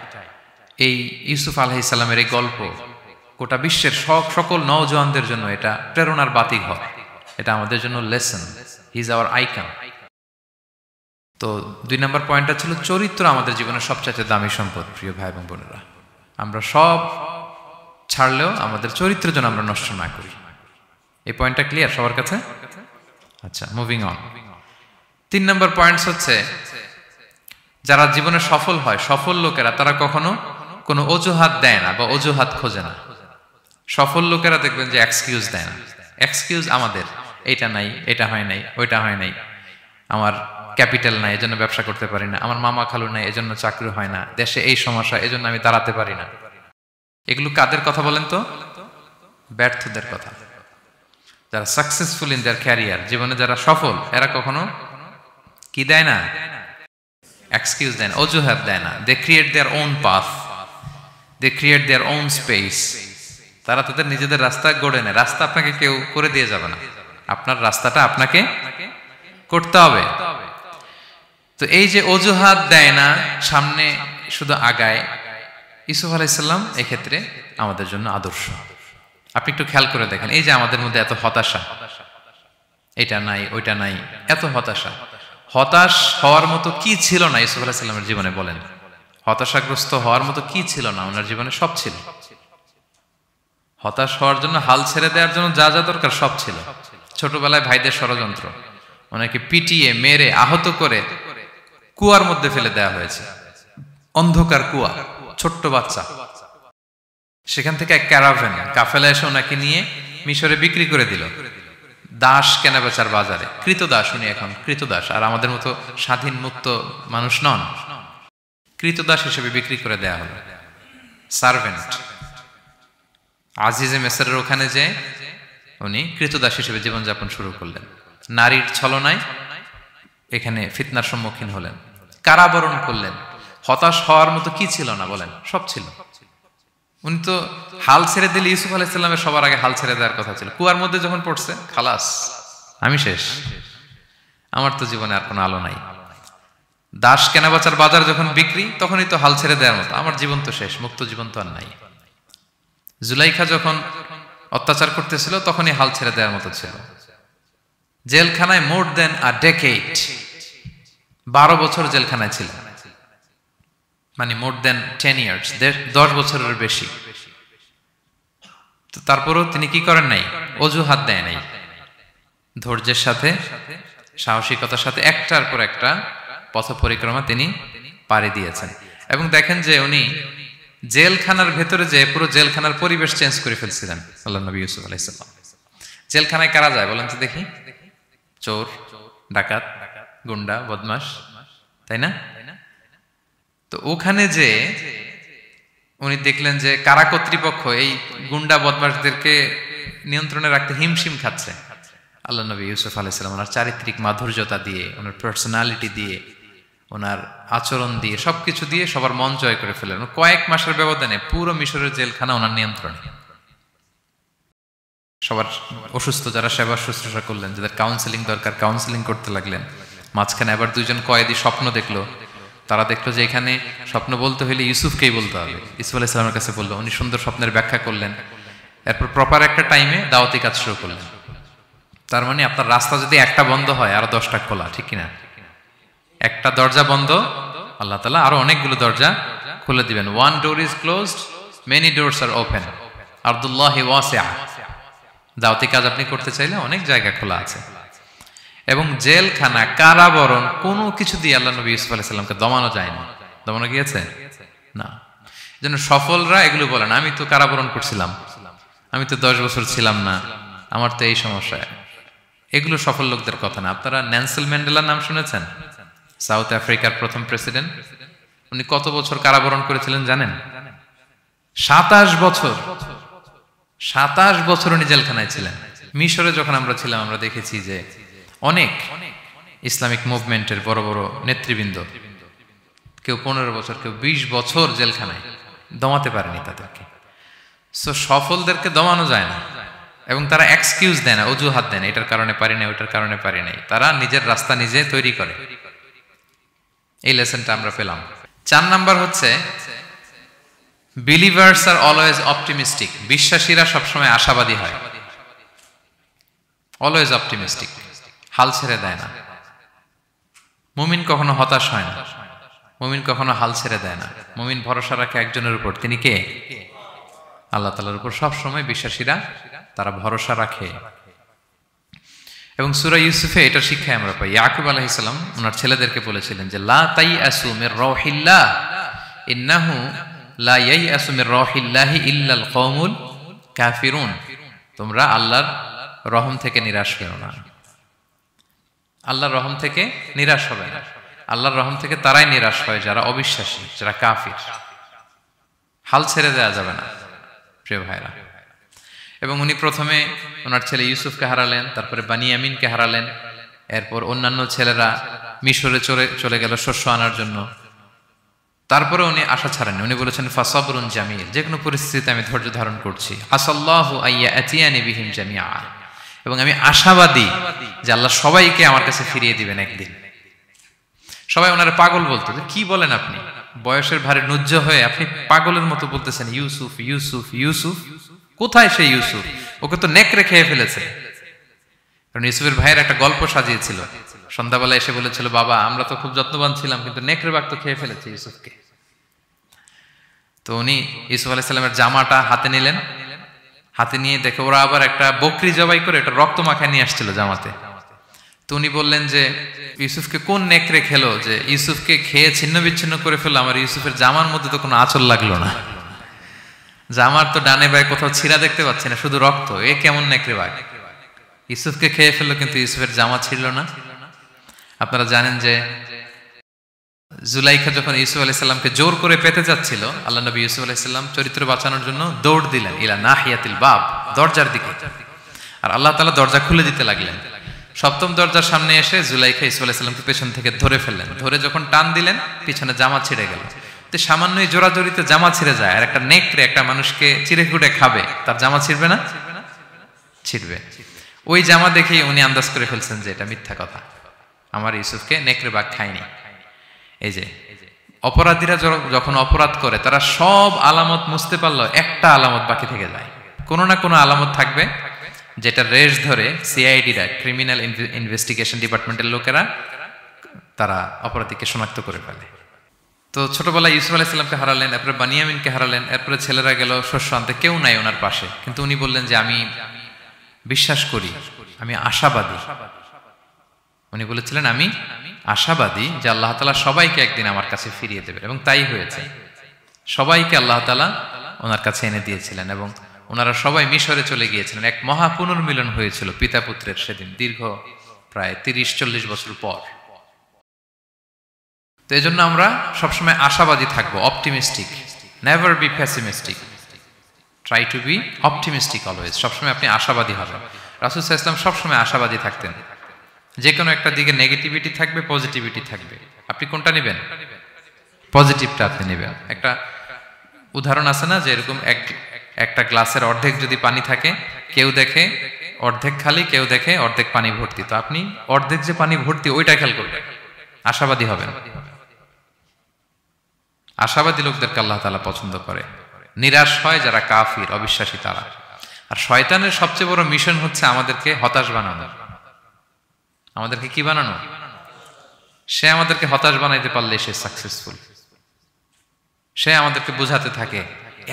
এই ইউসুফ আলাইহিস সালামের এই গল্প গোটা বিশ্বের সকল নওজওয়ানদের জন্য এটা প্রেরণার বাতিঘর, এটা আমাদের জন্য lesson. He is our icon. তো 2 নম্বর পয়েন্টটা ছিল চরিত্র আমাদের জীবনের সবচেয়ে দামি সম্পদ। প্রিয় ভাই এবং বোনেরা, আমরা সব ছাড়লেও আমাদের চরিত্র যেন আমরা নষ্ট না করি। এই পয়েন্টটা ক্লিয়ার সবার কাছে? আচ্ছা, মুভিং অন। 3 নম্বর পয়েন্টস হচ্ছে যারা জীবনে সফল হয়, সফল লোকেরা তারা কখনো কোনো অজুহাত দেয় না বা অজুহাত খোঁজে না। সফল লোকেরা দেখবেন যে এক্সকিউজ দেয় না। এক্সকিউজ আমাদের, এইটা নাই, এটা হয় নাই, ওইটা হয় নাই, আমার ক্যাপিটাল নাই এজন্য ব্যবসা করতে পারি না, আমার মামা খালু নাই এজন্য চাকরি হয় না, দেশে এই সমস্যা এজন্য আমি দাঁড়াতে পারি না। এগুলো কাদের কথা বলেন তো? ব্যর্থদের কথা। যারা সাকসেসফুল ইন দেয়ার ক্যারিয়ার, জীবনে যারা সফল, এরা কখনো কি দেয় না? এক্সকিউজ দেয় না, অজুহাত দেয় না। They create their own path, they create their own space. তারা তাদের নিজেদের রাস্তা গড়ে নেয়। রাস্তা আপনাকে কেউ করে দিয়ে যাবে না, আপনার রাস্তাটা আপনাকে করতে হবে। তো এই যে অজুহাত দেয় না, সামনে শুধু আগায়, ইউসুফ আলাইহিসসালাম এক্ষেত্রে আমাদের জন্য আদর্শ। আপনি একটু খেয়াল করে দেখেন, এই যে আমাদের মধ্যে এত হতাশা, এটা নাই ওইটা নাই, এত হতাশা, হতাশ হওয়ার মতো কি ছিল না ইউসুফ আলাইহিসসালামের জীবনে? বলেন, হতাশাগ্রস্ত হওয়ার মতো কি ছিল না? ওনার জীবনে সব ছিল। হতাশ হওয়ার জন্য, হাল ছেড়ে দেওয়ার জন্য যা যা দরকার সব ছিল। ছোটবেলায় ভাইদের ষড়যন্ত্র, ওনাকে পিটিয়ে মেরে আহত করে কুয়ার মধ্যে ফেলে দেওয়া হয়েছে, অন্ধকার কুয়া, ছোট্ট বাচ্চা। সেখান থেকে এক ক্যারাভ্যান কাফেলা এসে ওনাকে নিয়ে মিশরে বিক্রি করে দিল, দাস কেনাবেচার বাজারে। কৃতদাস উনি, এখন কৃতদাস। আর আমাদের মতো স্বাধীন মুক্ত মানুষ নন, কৃতদাস হিসেবে বিক্রি করে দেয়া হলো, সার্ভেন্ট। আজিজে মেসরের ওখানে যে উনি কৃতদাস হিসেবে জীবনযাপন শুরু করলেন, নারীর ছলনায় এখানে ফিতনার সম্মুখীন হলেন, কারাবরণ করলেন। হতাশ হওয়ার মতো কি ছিল না? বলেন, সব ছিল। উনি তো হাল ছেড়ে দিলে, ইউসুফ আলাইহিসসালামের সবার আগে হাল ছেড়ে দেওয়ার কথা ছিল। কুয়ার মধ্যে যখন পড়ছে, খালাস, আমি শেষ, আমার তো জীবনে আর কোনো আলো নাই। দাস কেনাবেচার বাজার যখন বিক্রি, তখনই তো হাল ছেড়ে দেওয়ার মতো, আমার জীবন তো শেষ, মুক্ত জীবন তো আর নাই। জুলাইখা যখন অত্যাচার করতেছিল, তখনই হাল ছেড়ে দেওয়ার মতো ছিল। জেলখানায় মোর দেন আ ডেকেড, 12 বছর জেলখানায় ছিল, মানে মোর দেন 10 ইয়ার্স, 10 বছরের বেশি। তো তারপরও তিনি কি করেন নাই? অজুহাত দেয় নাই। ধৈর্যের সাথে, সাহসিকতার সাথে একটার পর একটা পথ পরিক্রমা তিনি পাড়ি দিয়েছেন। এবং দেখেন যে উনি জেলখানার ভেতরে যে পুরো জেলখানার পরিবেশ চেঞ্জ করে ফেলছিলেন আল্লাহর নবী ইউসুফ আলাইহিস সালাম। জেলখানায় কারা যায় বলেন তো দেখি? চোর, ডাকাত, গুন্ডা, বদমাশ, তাই না? তো ওখানে যে উনি দেখলেন যে কারা কর্তৃপক্ষ এই গুন্ডা বদমাশদেরকে নিয়ন্ত্রণে রাখতে হিমশিম খাচ্ছে। আল্লাহ নবী ইউসুফ আলাইহিস সালাম ওনার চারিত্রিক মাধুর্যতা দিয়ে, ওনার পার্সোনালিটি দিয়ে, ওনার আচরণ দিয়ে, সবকিছু দিয়ে সবার মন জয় করে ফেলেন। কয়েক মাসের ব্যবধানে পুরো মিশরের জেলখানা ওনার নিয়ন্ত্রণে। সবার অসুস্থ যারা সেবা শুশ্রূষা করলেন, যাদের কাউন্সেলিং দরকার কাউন্সেলিং করতে লাগলেন। মাঝখানে আবার 2 জন কয়েদি স্বপ্ন দেখলো, তারা দেখলো যে এখানে স্বপ্ন বলতে হলে ইউসুফকেই বলতে হবে। ইউসুফ আলাইহিস সালামের কাছে বললো, উনি সুন্দর স্বপ্নের ব্যাখ্যা করলেন। এরপর প্রপার একটা টাইমে দাওয়াতি কাজ শুরু করলেন। তার মানে আপনার রাস্তা যদি একটা বন্ধ হয়, আরো 10টা খোলা, ঠিক কিনা? একটা দরজা বন্ধ, আল্লাহ তাআলা আরো অনেকগুলো দরজা খুলে দিবেন। One door is closed, many doors are open, আরদুল্লাহি ওয়াসিআ। দাওয়াতি কাজ আপনি করতে চাইলে অনেক জায়গা খোলা আছে। এবং জেলখানা, কারাবরণ, কোনো কিছু দিয়ে আল্লাহ নবী ইউসুফ আলাইহিস সালামকে দমানো যায় না। দমানো গিয়েছে না। যেন সফলরা এগুলো বলেন, আমি তো কারাবরণ করছিলাম, আমি তো 10 বছর ছিলাম না, আমার তো এই সমস্যা। এগুলো সফল লোকদের কথা না। আপনারা নেলসন ম্যান্ডেলার নাম শুনেছেন? সাউথ আফ্রিকার প্রথম প্রেসিডেন্ট। উনি কত বছর কারাবরণ করেছিলেন জানেন? 27 বছর। 27 বছর উনি জেলখানায় ছিলেন। মিশরে যখন আমরা ছিলাম, আমরা দেখেছি যে অনেক ইসলামিক মুভমেন্টের বড় বড় নেতৃবৃন্দ, কেউ 15 বছর, কেউ 20 বছর জেলখানায়, দমাতে পারেনি তাদেরকে। সো সফলদেরকে দমানো যায় না। এবং তারা এক্সকিউজ দেয় না, অজুহাত দেয় না, এটার কারণে পারি না, ওইটার কারণে পারি নাই। তারা নিজের রাস্তা নিজে তৈরি করে। এই লেসনটা আমরা পেলাম। 4 নাম্বার হচ্ছে, বিলিভার্স আর অলওয়েজ অপটিমিস্টিক। বিশ্বাসীরা সবসময় আশাবাদী হয়, অলওয়েজ অপটিমিস্টিক, হাল ছেড়ে দেয় না। মুমিন কখনো হতাশ হয় না, মুমিন কখনো হাল ছেড়ে দেয় না। মুমিন ভরসা রাখে একজনের উপর, তিনি কে? আল্লাহ তাআলার উপর। সবসময় বিশ্বাসীরা তারা ভরসা রাখে। এবং সূরা ইউসুফে এটা শিক্ষা আমরা পাই। ইয়াকুব আলাইহিস সালাম ওনার ছেলেদেরকে বলেছিলেন যে লা তাইয়াসু মির রাহিল্লাহ ইন্নাহু লা ইয়াইয়াসু মির রাহিল্লাহি ইল্লাল কওমুল কাফিরুন। তোমরা আল্লাহর রহম থেকে নিরাশ হয়েও না। আল্লাহর রহম থেকে নিরাশ হবে না। আল্লাহর রহম থেকে তারাই নিরাশ হয় যারা অবিশ্বাসী, যারা কাফির। হাল ছেড়ে দেওয়া যাবে না প্রিয় ভাইরা। এবং উনি প্রথমে ওনার ছেলে ইউসুফকে হারালেন, তারপরে বানিয়ামিনকে হারালেন, এরপর অন্যান্য ছেলেরা মিশরে চলে গেল শস্য আনার জন্য। তারপরে উনি আশা ছাড়েন, উনি বলেছেন ফাসাবরুন জামিল, যে কোনো পরিস্থিতিতে আমি ধৈর্য ধারণ করছি। আসাল্লাহু আইয়া আতিয়ানি বিহিম জামিআ, এবং আমি আশাবাদী যে আল্লাহ সবাইকে আমার কাছে ফিরিয়ে দিবেন একদিন। সবাই ওনারা পাগল বলতো, যে কি বলেন আপনি, বয়সের ভারে নুজ্জ হয়ে আপনি পাগলের মতো বলতেছেন ইউসুফ ইউসুফ ইউসুফ। কোথায় সে ইউসুফ? ওকে তো নেকড়ে খেয়ে ফেলেছে। কারণ ইউসুফের ভাইয়ের একটা গল্প সাজিয়েছিল, সন্ধ্যাবেলা এসে বলেছিল, বাবা আমরা তো খুব যত্নবান ছিলাম, কিন্তু নেকড়ে বাঘ তো খেয়ে ফেলেছে ইউসুফকে। তো উনি ইউসুফ আলাইহিস সালামের জামাটা হাতে নিলেন, হাতে নিয়ে দেখে ওরা আবার একটা বকরি জবাই করে একটা রক্ত মাখায় নিয়ে আসছিল জামাতে। তো উনি বললেন যে ইউসুফকে কোন নেকড়ে খেলো যে ইউসুফকে খেয়ে ছিন্ন বিচ্ছিন্ন করে ফেললো, আমার ইউসুফের জামার মধ্যে তো কোনো আঁচল লাগলো না, জামার তো ডানে বায়ে কোথাও ছিঁড়া দেখতে পাচ্ছি না, শুধু রক্ত। এ কেমন নেকড়ে বাঘ, ইউসুফকে খেয়ে ফেললো কিন্তু ইউসুফের জামা ছিঁড়ল না। আপনারা জানেন যে জুলাইখা যখন ইউসুফ আলাইহিস সালামকে জোর করে পেতে যাচ্ছিল, আল্লাহ নবী ইউসুফ আলাইহিস সালাম চরিত্র বাঁচানোর জন্য দৌড় দিলেন ইলা নাহিয়াতিল বাব, দরজার দিকে, আর আল্লাহ তাআলা দরজা খুলে দিতে লাগলেন। সপ্তম দরজার সামনে এসে জুলাইখা ইউসুফ আলাইহিস সালামকে পেছন থেকে ধরে ফেললেন, ধরে যখন টান দিলেন পিছনে জামা ছিঁড়ে গেল। তো সামান্যই জোরাজোরিতে জামা ছিঁড়ে যায়, আর একটা নেকড়ে একটা মানুষকে চিড়ে কুটে খাবে, তার জামা ছিঁড়বে না? ছিঁড়বে। ওই জামা দেখেই উনি আন্দাজ করে ফেলছেন যে এটা মিথ্যা কথা, আমার ইউসুফকে নেকড়ে বাঘ খায়নি। এই যে অপরাধীরা যখন অপরাধ করে তারা সব আলামত মুছতে পারলো, একটা আলামত বাকি থেকে যায়, কোনো না কোনো আলামত থাকবে যেটা রেশ ধরে সিআইডিরা, ক্রিমিনাল ইনভেস্টিগেশন ডিপার্টমেন্টের লোকেরা তারা অপরাধীকে শনাক্ত করে ফেলে। তো ছোটবেলায় ইউসুফ আলাইহিস সালামকে হারালেন, এরপরে বানিয়ামিনকে হারালেন, এরপরে ছেলেরা গেল শস্য আনতে, কেউ নাই ওনার পাশে। কিন্তু উনি বললেন যে আমি বিশ্বাস করি, আমি আশাবাদী। উনি বলেছিলেন আমি আশাবাদী যে আল্লাহ তাআলা সবাইকে একদিন আমার কাছে ফিরিয়ে দেবেন, এবং তাই হয়েছে। সবাইকে আল্লাহ তাআলা ওনার কাছে এনে দিয়েছিলেন, এবং ওনারা সবাই মিশরে চলে গিয়েছিলেন। এক মহা পুনর্মিলন হয়েছিল পিতা পুত্রের সেদিন, দীর্ঘ প্রায় 30-40 বছর পর। তো এই জন্য আমরা সবসময় আশাবাদী থাকবো, optimistic, never be pessimistic, try to B optimistic always. সবসময় আপনি আশাবাদী হবেন। রাসূল সাল্লাল্লাহু আলাইহি ওয়াসাল্লাম সবসময় আশাবাদী থাকতেন। যে কোনো একটা দিকে নেগেটিভিটি থাকবে, পজিটিভিটি থাকবে, আপনি কোনটা নেবেন? পজিটিভটা আপনি নেবেন। একটা উদাহরণ আছে না, যে এরকম একটা গ্লাসের অর্ধেক যদি পানি থাকে, কেউ দেখে অর্ধেক খালি, কেউ দেখে অর্ধেক পানি ভর্তি, তো আপনি অর্ধেক যে পানি ভর্তি ওইটা খেয়াল করবেন, আশাবাদী হবেন। আশাবাদী লোকদেরকে আল্লাহ তাআলা পছন্দ করে। নিরাশ হয় যারা কাফির, অবিশ্বাসী তারা। আর শয়তানের সবচেয়ে বড় মিশন হচ্ছে আমাদেরকে হতাশ বানানো। আমাদেরকে কি বানানো? সে আমাদেরকে হতাশ বানাইতে পারলে সে সাকসেসফুল। সে আমাদেরকে বোঝাতে থাকে,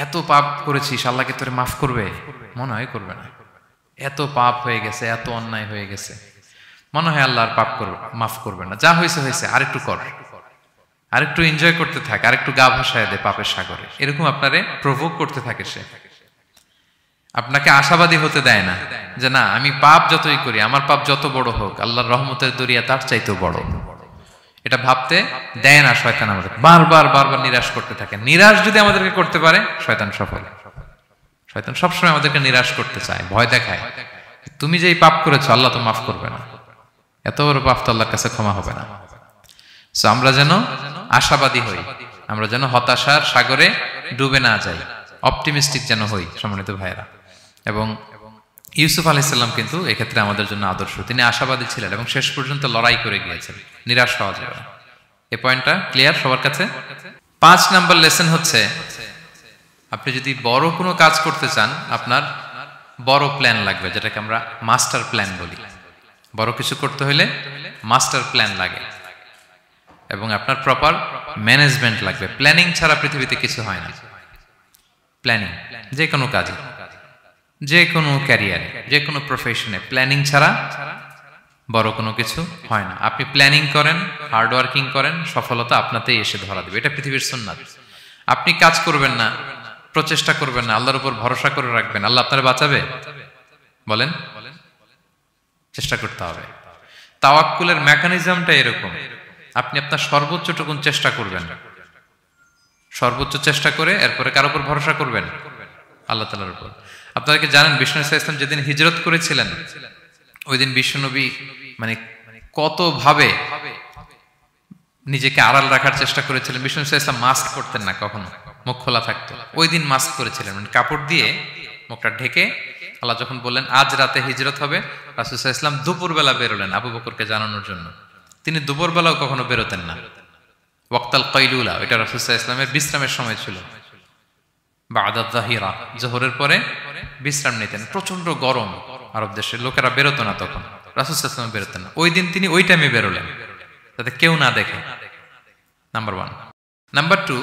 এত পাপ করেছিস, আল্লাহকে তোরে মাফ করবে? মনে হয় করবে না। এত পাপ হয়ে গেছে, এত অন্যায় হয়ে গেছে, মনে হয় আল্লাহ আর পাপ করবে, মাফ করবে না। যা হয়েছে হয়েছে, আরেকটু কর, আরেকটু এনজয় করতে থাক, আরেকটু গা ভাসায় দে পাপের সাগরে। এরকম আপনারে প্রভোক করতে থাকে সে। আপনাকে আশাবাদী হতে দেয় না যে না, আমি পাপ যতই করি, আমার পাপ যত বড় হোক, আল্লাহর রহমতের দরিয়া তার চাইতেও বড়। এটা ভাবতে দেয় না শয়তান। আমাদের বারবার বারবার নিরাশ করতে থাকে। নিরাশ যদি আমাদেরকে করতে পারে, শয়তান সফল। শয়তান সবসময় আমাদেরকে নিরাশ করতে চায়, ভয় দেখায়, তুমি যেই পাপ করেছো আল্লাহ তো মাফ করবে না, এত বড় পাপ তো আল্লাহর কাছে ক্ষমা হবে না। সো আমরা যেন আশাবাদী হই, আমরা যেন হতাশার সাগরে ডুবে না যাই, অপটিমিস্টিক যেন হই সম্মানিত ভাইয়েরা। এবং ইউসুফ আলাইহিস সালাম কিন্তু এক্ষেত্রে আমাদের জন্য আদর্শ। তিনি আশাবাদী ছিলেন এবং শেষ পর্যন্ত লড়াই করে গিয়েছেন, নিরাশ হওয়া যাবে না। এই পয়েন্টটা ক্লিয়ার সবার কাছে? 5 নাম্বার লেসন হচ্ছে, আপনি যদি বড় কোনো কাজ করতে চান, আপনার বড় প্ল্যান লাগবে, যেটাকে আমরা মাস্টার প্ল্যান বলি। বড় কিছু করতে হলে মাস্টার প্ল্যান লাগে, এবং আপনার প্রপার ম্যানেজমেন্ট লাগবে। প্ল্যানিং ছাড়া পৃথিবীতে কিছু হয় না। প্ল্যানিং যে কোনো কাজে, যে কোনো ক্যারিয়ারে, যে কোনো প্রফেশনে প্ল্যানিং ছাড়া বড় কোনো কিছু হয় না। আপনি প্ল্যানিং করেন, হার্ড ওয়ার্কিং করেন, সফলতা আপনাতেই এসে ধরা দেবে। এটা পৃথিবীর সুন্নাত। আপনি কাজ করবেন না, প্রচেষ্টা করবেন না, আল্লাহর উপর ভরসা করে রাখবেন, আল্লাহ আপনার বাঁচাবে? বলেন, চেষ্টা করতে হবে। তাওয়াক্কুলের মেকানিজমটা এরকম, আপনি আপনার সর্বোচ্চটুকুন চেষ্টা করবেন, সর্বোচ্চ চেষ্টা করে এরপরে কার উপর ভরসা করবেন? আল্লাহ তাআলার উপর। আপনারা কি জানেন বিষ্ণু ইসলাম যেদিন হিজরত করেছিলেন ওই দিন বিশ্বনবী মানে কতভাবে নিজেকে আড়াল রাখার চেষ্টা করেছিলেন। বিষ্ণু ইসলাম মাস্ক পরতেন না, কখনো মুখ খোলা থাকতো। ওই দিন মাস্ক করেছিলেন, মানে কাপড় দিয়ে মুখটা ঢেকে। আল্লাহ যখন বললেন আজ রাতে হিজরত হবে, রাসূল সাল্লাল্লাহু আলাইহি ওয়াসাল্লাম দুপুরবেলা বেরোলেন আবু বকরকে জানানোর জন্য। তিনি দুপুরবেলাও কখনো বেরোতেন না। ওয়াক্তাল কাইলুলা, এটা রাসূল সাল্লাল্লাহু আলাইহি ওয়াসাল্লামের বিশ্রামের সময় ছিল। বা'দা যাহিরা, জোহরের পরে বিশ্রাম নিতেন। প্রচন্ড গরম, আরব দেশের লোকেরা বেরোতো না তখন, রাসূল সাল্লাল্লাহু আলাইহি ওয়াসাল্লাম বেরোতেন না। ওই দিন তিনি ওই টাইমে বেরোলেন যাতে কেউ না দেখে, নাম্বার 1। নাম্বার 2,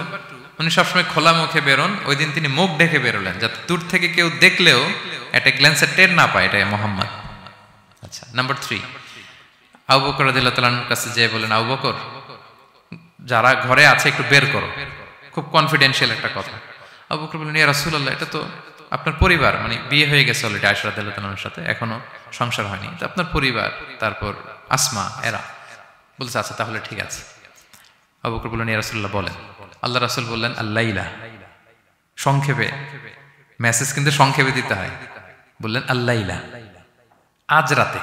উনি সবসময় খোলা মুখে বেরোন, ওই দিন তিনি মুখ ঢেকে বেরোলেন যাতে দূর থেকে কেউ দেখলেও একটা গ্ল্যান্সের টের না পায় এটা মুহাম্মদ। আচ্ছা, নাম্বার 3, আবু বকর রাদিয়াল্লাহু তাআলার কাছে যেয়ে বলেন, আবু বকর যারা ঘরে আছে একটু বের করো, খুব কনফিডেন্সিয়াল একটা কথা। আবু বকর বললেন, ইয়া রাসূলুল্লাহ, এটা তো আপনার পরিবার, মানে বিয়ে হয়ে গেছে অলরেডি আয়েশা রাদিয়াল্লাহু তাআলার সাথে, এখনো সংসার হয়নি, তো আপনার পরিবার, তারপর আসমা, এরা বলছে আচ্ছা তাহলে ঠিক আছে। আবু বকর বললেন, ইয়া রাসূলুল্লাহ বলেন। আল্লাহ রাসূল বললেন, আল্লাইলা, সংক্ষেপে, মেসেজ কিন্তু সংক্ষেপে দিতে হয়। বললেন আল্লাইলা, আজ রাতে।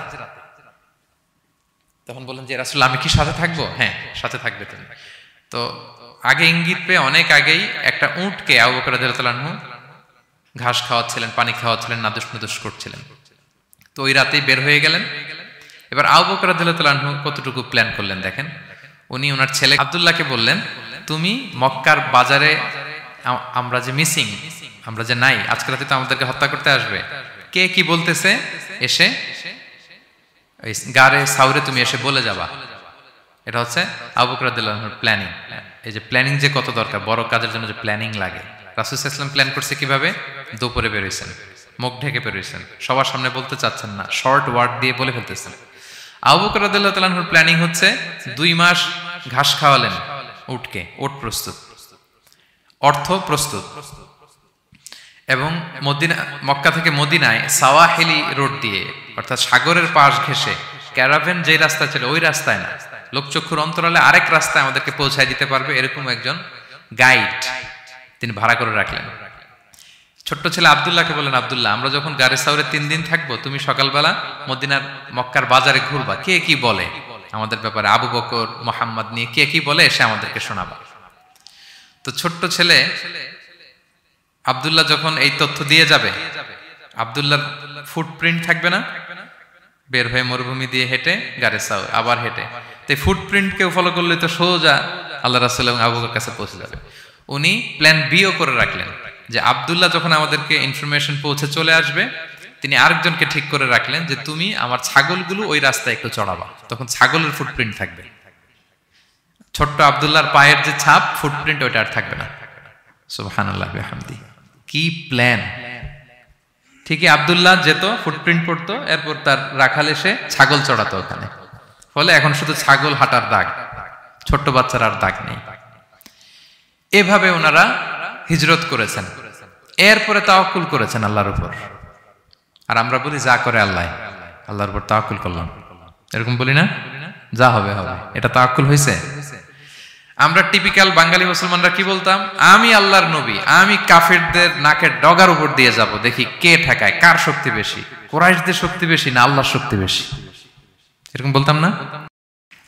তখন বললেন যে রাসূল আমি কি সাথে থাকবো? হ্যাঁ সাথে থাকবে তুমি। তো আগে ইঙ্গিত পেয়ে অনেক আগেই একটা উটকে আবু বকর রাদিয়াল্লাহু তাআলা আনহু ঘাস খাওয়াচ্ছিলেন, পানি খাওয়াচ্ছিলেন, নাদুস নুদুস করছিলেন। তো ওই রাতেই বের হয়ে গেলেন। এবার আবু বকর রাদিয়াল্লাহু তাআলা আনহু কতটুকু প্ল্যান করলেন দেখেন। উনি ওনার ছেলে আব্দুল্লাহকে বললেন, তুমি মক্কার বাজারে, আমরা যে মিসিং, আমরা যে নাই, আজকে রাতে তো আমাদেরকে হত্যা করতে আসবে, কে কি বলতেছে এসে গারে সাউরে তুমি এসে বলে যাবা। এটা হচ্ছে আবু বকর রাদিয়াল্লাহু আনহুর প্ল্যানিং। এই যে প্ল্যানিং যে কত দরকার, বড় কাজের জন্য যে প্ল্যানিং লাগে। রাসূল সাল্লাল্লাহু আলাইহি ওয়াসাল্লাম প্ল্যান করছে কিভাবে? দুপুরে বেরোইছেন, মুখ ঢেকে বেরোইছেন, সবার সামনে বলতে চাচ্ছেন না, শর্ট ওয়ার্ড দিয়ে বলে ফেলতেছেন। আবু বকর রাদিয়াল্লাহু তাআলা আনহুর প্ল্যানিং হচ্ছে 2 মাস ঘাস খাওয়ালেন উটকে, ওট প্রস্তুত, অর্থ প্রস্তুত, এবং মক্কা থেকে মদিনায় সাওয়াহিলি রোড দিয়ে, অর্থাৎ সাগরের পাশ ঘেঁষে ক্যারাভেন যে রাস্তা ছিল ওই রাস্তায় না, লোকচক্ষুর অন্তরালে আরেক রাস্তায় আমাদেরকে পৌঁছায় দিতে পারবে এরকম একজন গাইড তিনি ভাড়া করে রাখলেন। ছোট্ট ছেলে আব্দুল্লাহকে বলেন, আব্দুল্লাহ আমরা যখন গারে সাউরে 3 দিন থাকবো, তুমি সকালবেলা মদিনার মক্কার বাজারে ঘুরবা, কে কি বলে আমাদের ব্যাপারে, আবু বকর মুহাম্মদ নিয়ে কে কি বলে এসে আমাদেরকে শোনাবা। তো ছোট্ট ছেলে আব্দুল্লাহ যখন এই তথ্য দিয়ে যাবে, আব্দুল্লাহর ফুটপ্রিন্ট থাকবে না, বের হয়ে মরুভূমি দিয়ে হেঁটে গারে সাউর আবার হেঁটে, তো ফুটপ্রিন্ট কেউ ফলো করলে তো সোজা আল্লাহ রাসূল এবং আবু বকরের কাছে পৌঁছে যাবে। উনি প্ল্যান বিও করে রাখলেন যে আব্দুল্লাহ যখন আমাদেরকে ইনফরমেশন পৌঁছে চলে আসবে, তিনি আরেকজনকে ঠিক করে রাখলেন যে তুমি আমার ছাগলগুলো ওই রাস্তায় একটু চড়াবা, তখন ছাগলের ফুটপ্রিন্ট থাকবে, ছোট্ট আব্দুল্লাহর পায়ের যে ছাপ ফুটপ্রিন্ট ওইটা আর থাকবে না। সুবহানাল্লাহ বিহামদি, কি প্ল্যান! ঠিকই আব্দুল্লাহ যেত, ফুটপ্রিন্ট পড়তো, এরপর তার রাখাল এসে ছাগল চড়াতো ওখানে, ফলে এখন শুধু ছাগল হাঁটার দাগ, ছোট্ট বাচ্চার আর দাগ নেই। এভাবে ওনারা হিজরত করেছেন, এরপরে তাওয়াক্কুল করেছেন আল্লাহর উপর। আর আমরা বলি যা করে আল্লাহ, আল্লাহর উপর তাওয়াক্কুল করলাম, এরকম বলি না? যা হবে হবে, এটা তাওয়াক্কুল হয়েছে? আমরা টিপিক্যাল বাঙালি মুসলমানরা কি বলতাম? আমি আল্লাহর নবী, আমি কাফেরদের নাকের ডগার উপর দিয়ে যাব, দেখি কে ঠেকায়, কার শক্তি বেশি, কুরাইশদের শক্তি বেশি না আল্লাহর শক্তি বেশি, এরকম বলতাম না?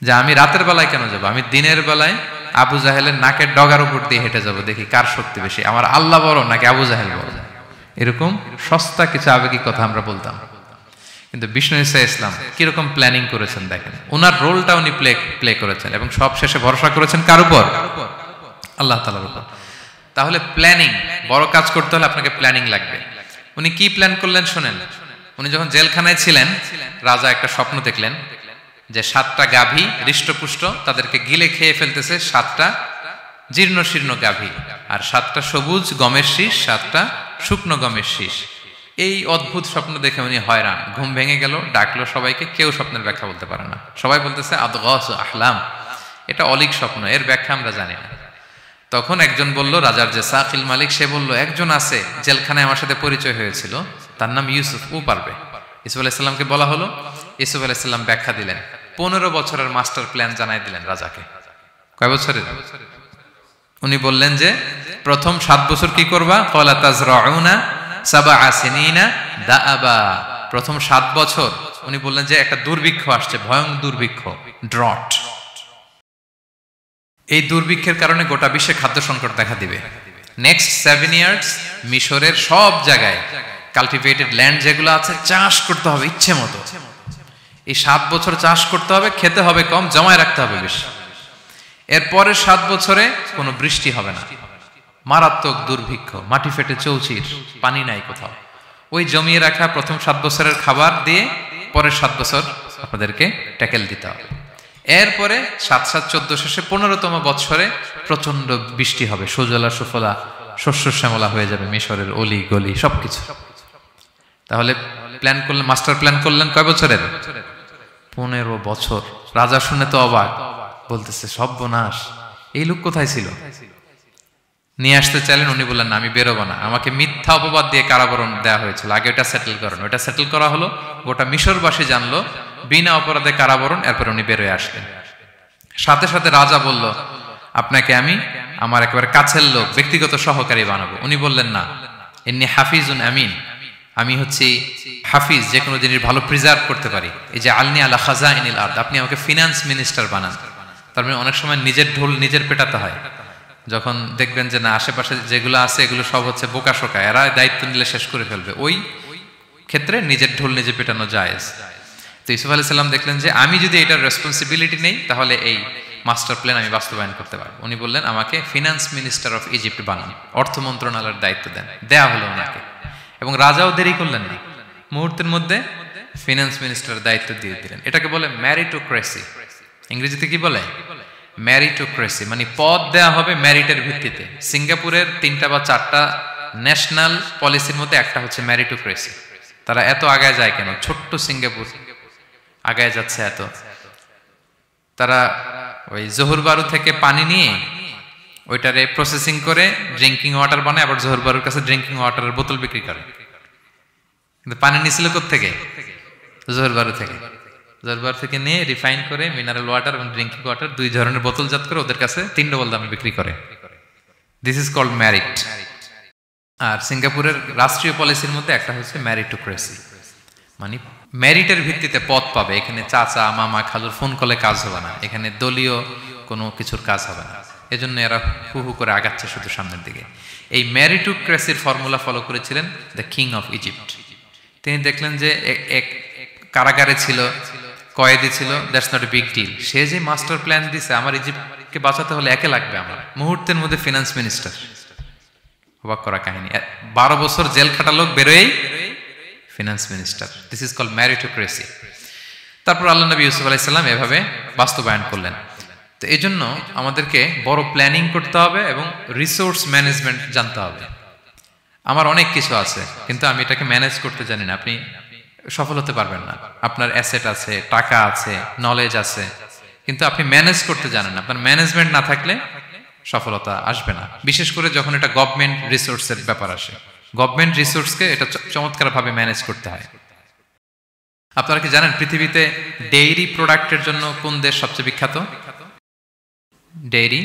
যে আমি রাতের বেলায় কেন যাব, আমি দিনের বেলায় আবু জাহেলের নাকের ডগার উপর দিয়ে হেঁটে যাব, দেখি কার শক্তি বেশি, আমার আল্লাহ বড় নাকি আবু জাহেল বড়। এরকম সস্তা কিছু আবেগী কথা আমরা বলতাম। কিন্তু বিষ্ণু ঈসা ইসলাম কিরকম প্ল্যানিং করেছেন দেখেন, ওনার রোলটা উনি প্লে করেছেন এবং সব শেষে ভরসা করেছেন কার উপর? আল্লাহ তাআলার উপর। তাহলে প্ল্যানিং, বড় কাজ করতে হলে আপনাকে প্ল্যানিং লাগবে। উনি কি প্ল্যান করলেন শোনেন। উনি যখন জেলখানায় ছিলেন, রাজা একটা স্বপ্ন দেখলেন যে 7টা গাভী হৃষ্টপুষ্ট, তাদেরকে গিলে খেয়ে ফেলতেছে 7টা জীর্ণ শীর্ণ গাভী, আর 7টা সবুজ গমের শীষ, 7টা শুকনো গমের শীষ। এই অদ্ভুত স্বপ্ন দেখে উনি হয়রান, ঘুম ভেঙে গেল, ডাকলো সবাইকে, কেউ স্বপ্নের ব্যাখ্যা বলতে পারে না, সবাই বলতেছে আদগাস আহলাম, এটা অলীক স্বপ্ন, এর ব্যাখ্যা আমরা জানি না। তখন একজন বলল, রাজার যে সাকিল মালিক, সে বলল একজন আছে জেলখানায় আমার সাথে পরিচয় হয়েছিল, তার নাম ইউসুফ, ও পারবে। ইউসুফ আলাইহিস সালামকে বলা হলো, ইউসুফ আলাইহিস সালাম ব্যাখ্যা দিলেন, 15 বছরের মাস্টার প্ল্যান জানাই দিলেন রাজাকে। কয় বছরের? উনি বললেন যে প্রথম 7 বছর কি করবা? ক্বালা তাজরাউনা সাবআ সিনিনা দাআবা। প্রথম 7 বছর উনি বললেন যে একটা দুর্ভিক্ষ আসছে, ভয়ঙ্কর দুর্ভিক্ষ, ড্রট। এই দুর্ভিক্ষের কারণে গোটা বিশ্বে খাদ্য সংকট দেখা দিবে। নেক্সট 7 ইয়ার্স মিশরের সব জায়গায় কাল্টিভেটেড ল্যান্ড যেগুলো আছে চাষ করতে হবে ইচ্ছে মতো। এই 7 বছর চাষ করতে হবে, খেতে হবে কম, জমায় রাখতে হবে বেশি। এরপরের 7 বছরে কোনো বৃষ্টি হবে না, মারাত্মক দুর্ভিক্ষ, মাটি ফেটে চৌচির, পানি নাই কোথাও। ওই জমিয়ে রাখা প্রথম 7 বছরের খাবার দিয়ে পরের 7 বছর আপনাদেরকে ট্যাকেল দিতে হবে। এরপরে 7-7-14 শেষে 15তম বছরে প্রচন্ড বৃষ্টি হবে, সুজলা সুফলা শস্য শ্যামলা হয়ে যাবে মিশরের অলি গলি সবকিছু। তাহলে প্ল্যান করলেন, মাস্টার প্ল্যান করলেন কয় বছরের? 15 বছর। রাজা শুনে তো অবাক, বলতেছে সর্বনাশ, এই লোক কোথায় ছিল? নিয়ে আসতে চাইলেন, উনি বললেন না, আমি বেরোবো না, আমাকে মিথ্যা অপবাদ দিয়ে কারাবরণ দেওয়া হয়েছিল, আগে ওটা সেটেল করেন। ওটা সেটেল করা হলো, গোটা মিশরবাসী জানলো, বিনা অপরাধে কারাবরণ। এরপর উনি বেরোয় আসলেন। সাথে সাথে রাজা বলল, আপনাকে আমি আমার একেবারে কাছের লোক, ব্যক্তিগত সহকারী বানাবো। উনি বললেন না, ইন্নী হাফিজুন আমিন, আমি হচ্ছি হাফিজ, যে কোনো জিনিস ভালো প্রিজার্ভ করতে পারি। এই যে আলনি আলা খাজাইনিল আরদ, আপনি আমাকে ফিনান্স মিনিস্টার বানান। তার মানে অনেক সময় নিজের ঢোল নিজের পেটাতে হয়। যখন দেখবেন যে না, আশেপাশে যেগুলো আছে এগুলো সব হচ্ছে বোকা শোকা, এরা দায়িত্ব নিলে শেষ করে ফেলবে, ওই ক্ষেত্রে নিজের ঢোল নিজে পেটানো জায়েজ। তো ইউসুফ আলাইহিস সালাম দেখলেন যে আমি যদি এটার রেসপন্সিবিলিটি নেই, তাহলে এই মাস্টার প্ল্যান আমি বাস্তবায়ন করতে পারবো। উনি বললেন, আমাকে ফিনান্স মিনিস্টার অফ ইজিপ্ট বানান, অর্থ মন্ত্রণালয়ের দায়িত্ব দেন। দেয়া হলো ওনাকে, এবং রাজাও দেরি করলেন না, মুহূর্তের মধ্যে ফিনান্স মিনিস্টারের দায়িত্ব দিয়ে দিলেন। এটাকে বলে ম্যারিটোক্রেসি। ইংরেজিতে কি বলে? ম্যারিটোক্রেসি, মানে পদ দেয়া হবে মেরিটের ভিত্তিতে। সিঙ্গাপুরের 3টা বা 4টা ন্যাশনাল পলিসির মধ্যে একটা হচ্ছে ম্যারিটোক্রেসি। তারা এত আগায় যায় কেন? ছোট্ট সিঙ্গাপুর আগায় যাচ্ছে এত। তারা ওই জোহর বারু থেকে পানি নিয়ে ওইটারে প্রসেসিং করে ড্রিঙ্কিং ওয়াটার বানায়, আবার জোহর বারুর কাছে ড্রিঙ্কিং ওয়াটারের বোতল বিক্রি করে। কিন্তু পানি নিছিল কোত্থেকে? জোহর বারু থেকে। জোহর বারু থেকে নিয়ে রিফাইন করে মিনারেল ওয়াটার এবং ড্রিঙ্কিং ওয়াটার 2 ধরনের বোতলজাত করে ওদের কাছে 3 ডবল দামে বিক্রি করে। This is called merit. আর সিঙ্গাপুরের রাষ্ট্রীয় পলিসির মধ্যে একটা হচ্ছে ম্যারিটোক্রেসি, মানে মেরিটের ভিত্তিতে পদ পাবে। এখানে চাচা মামা খালুর ফোন কলে কাজ হবে না, এখানে দলীয় কোনো কিছুর কাজ হবে না। এজন্য এরা হু হু করে আগাচ্ছে শুধু সামনের দিকে। এই ম্যারিটোক্রেসির ফর্মুলা ফলো করেছিলেন দ্য কিং অফ ইজিপ্ট। তিনি দেখলেন যে এক কারাগারে ছিল, কয়েদি ছিল, that's not a big deal. সে যে মাস্টার প্ল্যান দিছে, আমার ইজিপ্টকে বাঁচাতে হলে একে লাগবে আমার, মুহূর্তের মধ্যে ফিনান্স মিনিস্টার। অবাক করা কাহিনী, 12 বছর জেল খাটা লোক বেরোয় finance minister. This is called meritocracy. তারপর আল্লাহ নবী ইউসুফ আলাইহিস সালাম এভাবে বাস্তবায়ন করলেন। তো এই জন্য আমাদেরকে বড় প্ল্যানিং করতে হবে এবং রিসোর্স ম্যানেজমেন্ট জানতে হবে। আমার অনেক কিছু আছে, কিন্তু আমি এটাকে ম্যানেজ করতে জানি না, আপনি সফল হতে পারবেন না। আপনার অ্যাসেট আছে, টাকা আছে, নলেজ আছে, কিন্তু আপনি ম্যানেজ করতে জানেন না। আপনার ম্যানেজমেন্ট না থাকলে সফলতা আসবে না, বিশেষ করে যখন এটা গভর্নমেন্ট রিসোর্সের ব্যাপার আসে। গভর্নমেন্ট রিসোর্সকে এটা চমৎকারভাবে ম্যানেজ করতে হয়। আপনারা কি জানেন পৃথিবীতে ডেইরি প্রোডাক্টের জন্য কোন দেশ সবচেয়ে বিখ্যাত? ডেইরি,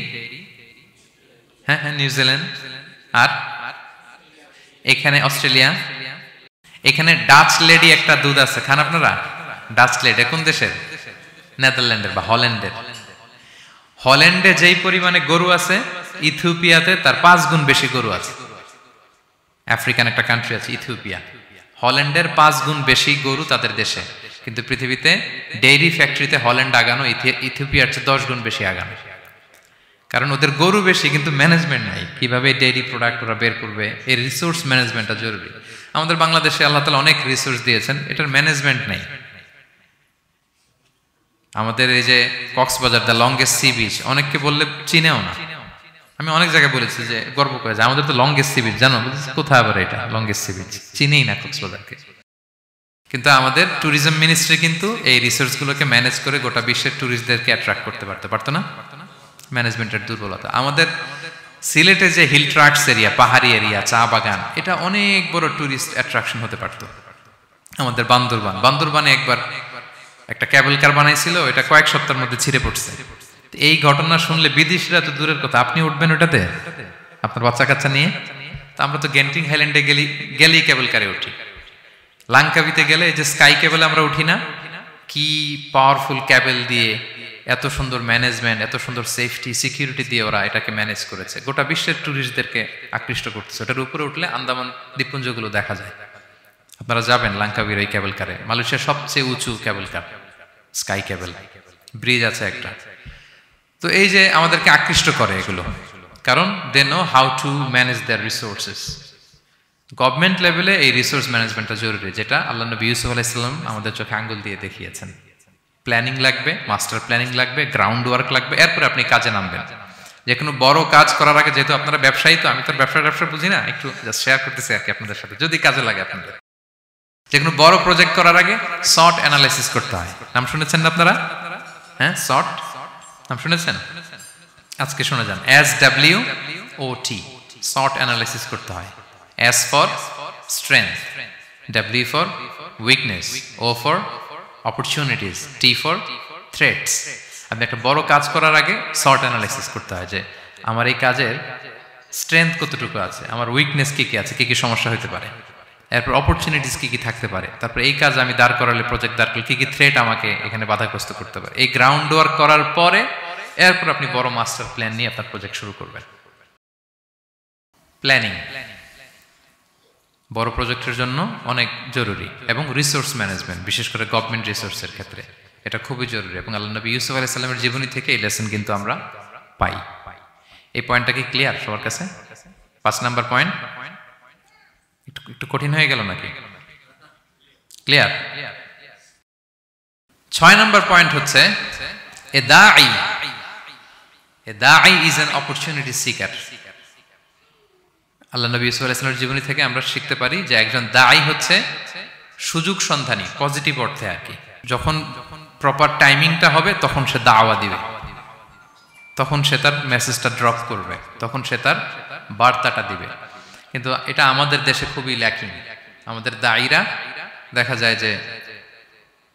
হ্যাঁ, নিউজিল্যান্ড। আর এখানে অস্ট্রেলিয়া। এখানে ডাচ লেডি একটা দুধ আছে, খান আপনারা? ডাচ লেডি কোন দেশের? নেদারল্যান্ডের বা হল্যান্ডের। হল্যান্ডে যেই পরিমাণে গরু আছে, ইথিওপিয়াতে তার 5 গুণ বেশি গরু আছে। আফ্রিকান একটা কান্ট্রি আছে ইথিওপিয়া, হল্যান্ডের 5 গুণ বেশি গরু তাদের দেশে। কিন্তু পৃথিবীতে ডেইরি ফ্যাক্টরিতে হল্যান্ড আগানো ইথিওপিয়ার চেয়ে 10 গুণ বেশি আগানো। কারণ ওদের গরু বেশি, কিন্তু ম্যানেজমেন্ট নাই। কিভাবে ডেইরি প্রোডাক্ট ওরা বের করবে, এই রিসোর্স ম্যানেজমেন্টটা জরুরি। আমাদের বাংলাদেশে আল্লাহ তাআলা অনেক রিসোর্স দিয়েছেন, এটার ম্যানেজমেন্ট নেই। আমাদের এই যে Cox's Bazar, the longest sea beach, অনেককে বললে চিনেও না। আমি অনেক জায়গায় বলেছি যে গর্ব করে যে আমাদের তো লংগেস্ট সি বিচ, জানো? কোথায় আবার এটা লংগেস্ট সি বিচ? চিনেই না কক্সবাজারকে। কিন্তু আমাদের ট্যুরিজম মিনিস্ট্রি কিন্তু এই রিসোর্সগুলোকে ম্যানেজ করে গোটা বিশ্বের ট্যুরিস্টদেরকে অ্যাট্রাক্ট করতে পারতো না। ম্যানেজমেন্টের দুর্বলতা। আমাদের সিলেটে যে হিল ট্রাক্টস এরিয়া, পাহাড়ি এরিয়া, চা বাগান, এটা অনেক বড় ট্যুরিস্ট অ্যাট্রাকশন হতে পারতো। আমাদের বান্দরবানে একবার একটা ক্যাবল কার বানাইছিল, এটা কয়েক সপ্তাহের মধ্যে ছিঁড়ে পড়ছে। এই ঘটনা শুনলে বিদেশিরা তো দূরের কথা, আপনি উঠবেন ওটাতে আপনার বাচ্চা কাচ্চা নিয়ে? তা আমরা তো গেন্টিং হাইল্যান্ডে গেলেই কেবল কারে উঠি, লাঙ্কাবিতে গেলে এই যে স্কাই কেবল আমরা উঠি না, কি পাওয়ারফুল কেবল দিয়ে এত সুন্দর ম্যানেজমেন্ট, এত সুন্দর সেফটি সিকিউরিটি দিয়ে ওরা এটাকে ম্যানেজ করেছে, গোটা বিশ্বের ট্যুরিস্টদেরকে আকৃষ্ট করতেছে। ওটার উপরে উঠলে আন্দামান দ্বীপপুঞ্জগুলো দেখা যায়। আপনারা যাবেন লাঙ্কাবির ওই কেবল কারে, মালয়েশিয়ার সবচেয়ে উঁচু কেবল কার, স্কাই কেবল ব্রিজ আছে একটা। তো এই যে আমাদেরকে আকৃষ্ট করে এগুলো, কারণ they know how to manage their resources. Government লেভেলে এই রিসোর্স ম্যানেজমেন্টটা জরুরি, যেটা আল্লাহ নবী ইউসুফ আলাইহিস সালাম আমাদের চোখে আঙ্গুল দিয়ে দেখিয়েছেন। প্ল্যানিং লাগবে, মাস্টার প্ল্যানিং লাগবে, গ্রাউন্ড ওয়ার্ক লাগবে, এরপরে আপনি কাজে নামবেন। যে কোনো বড় কাজ করার আগে, যেহেতু আপনারা ব্যবসায়ী, তো আমি তো ব্যবসা বুঝি না, একটু জাস্ট শেয়ার করতেছি আর কি আপনাদের সাথে, যদি কাজে লাগে আপনাদের। যে কোনো বড় প্রজেক্ট করার আগে সর্ট অ্যানালাইসিস করতে হয়। নাম শুনেছেন না আপনারা? হ্যাঁ, সর্ট নাম শুনেছেন? আজকে শুনে যান, SWOT, সর্ট অ্যানালাইসিস করতে হয়। S for strength, W for weakness, O for opportunities, T for threats. আপনি একটা বড় কাজ করার আগে সর্ট অ্যানালাইসিস করতে হয় যে আমার এই কাজের স্ট্রেংথ কতটুকু আছে, আমার উইকনেস কি কি আছে, কি কি সমস্যা হতে পারে, এরপর অপরচুনিটিস কি কি থাকতে পারে, তারপর এই কাজ আমি দাঁড় করালে, প্রজেক্ট দাঁড় করলে কি কি থ্রেট আমাকে এখানে বাধাগ্রস্ত করতে পারে। এই গ্রাউন্ড ওয়ার্ক করার পরে এরপর আপনি বড় মাস্টার প্ল্যান নিয়ে আপনার প্রজেক্ট শুরু করবেন। প্ল্যানিং বড় প্রজেক্টের জন্য অনেক জরুরি, এবং রিসোর্স ম্যানেজমেন্ট, বিশেষ করে গভর্নমেন্ট রিসোর্সের ক্ষেত্রে এটা খুবই জরুরি। এবং আল্লাহ নবী ইউসুফ আলাইহিস সালামের জীবনী থেকে এই লেসন কিন্তু আমরা পাই। এই পয়েন্টটা কি ক্লিয়ার সবার কাছে? 5 নাম্বার পয়েন্ট একটু কঠিন হয়ে গেল নাকি? ক্লিয়ার? 6 নাম্বার পয়েন্ট হচ্ছে এ দাঈ ইজ অ্যান অপরচুনিটি সিকার। আল্লাহ নবী ইউসুফ আলাইহিস সালামের জীবনী থেকে আমরা শিখতে পারি যে একজন দাঈ হচ্ছে সুযোগ সন্ধানী, পজিটিভ অর্থে আর কি। যখন প্রপার টাইমিংটা হবে তখন সে দাওয়া দিবে, তখন সে তার মেসেজটা ড্রপ করবে, তখন সে তার বার্তাটা দিবে। কিন্তু এটা আমাদের দেশে খুবই ল্যাকিং। আমাদের দায়ীরা দেখা যায় যে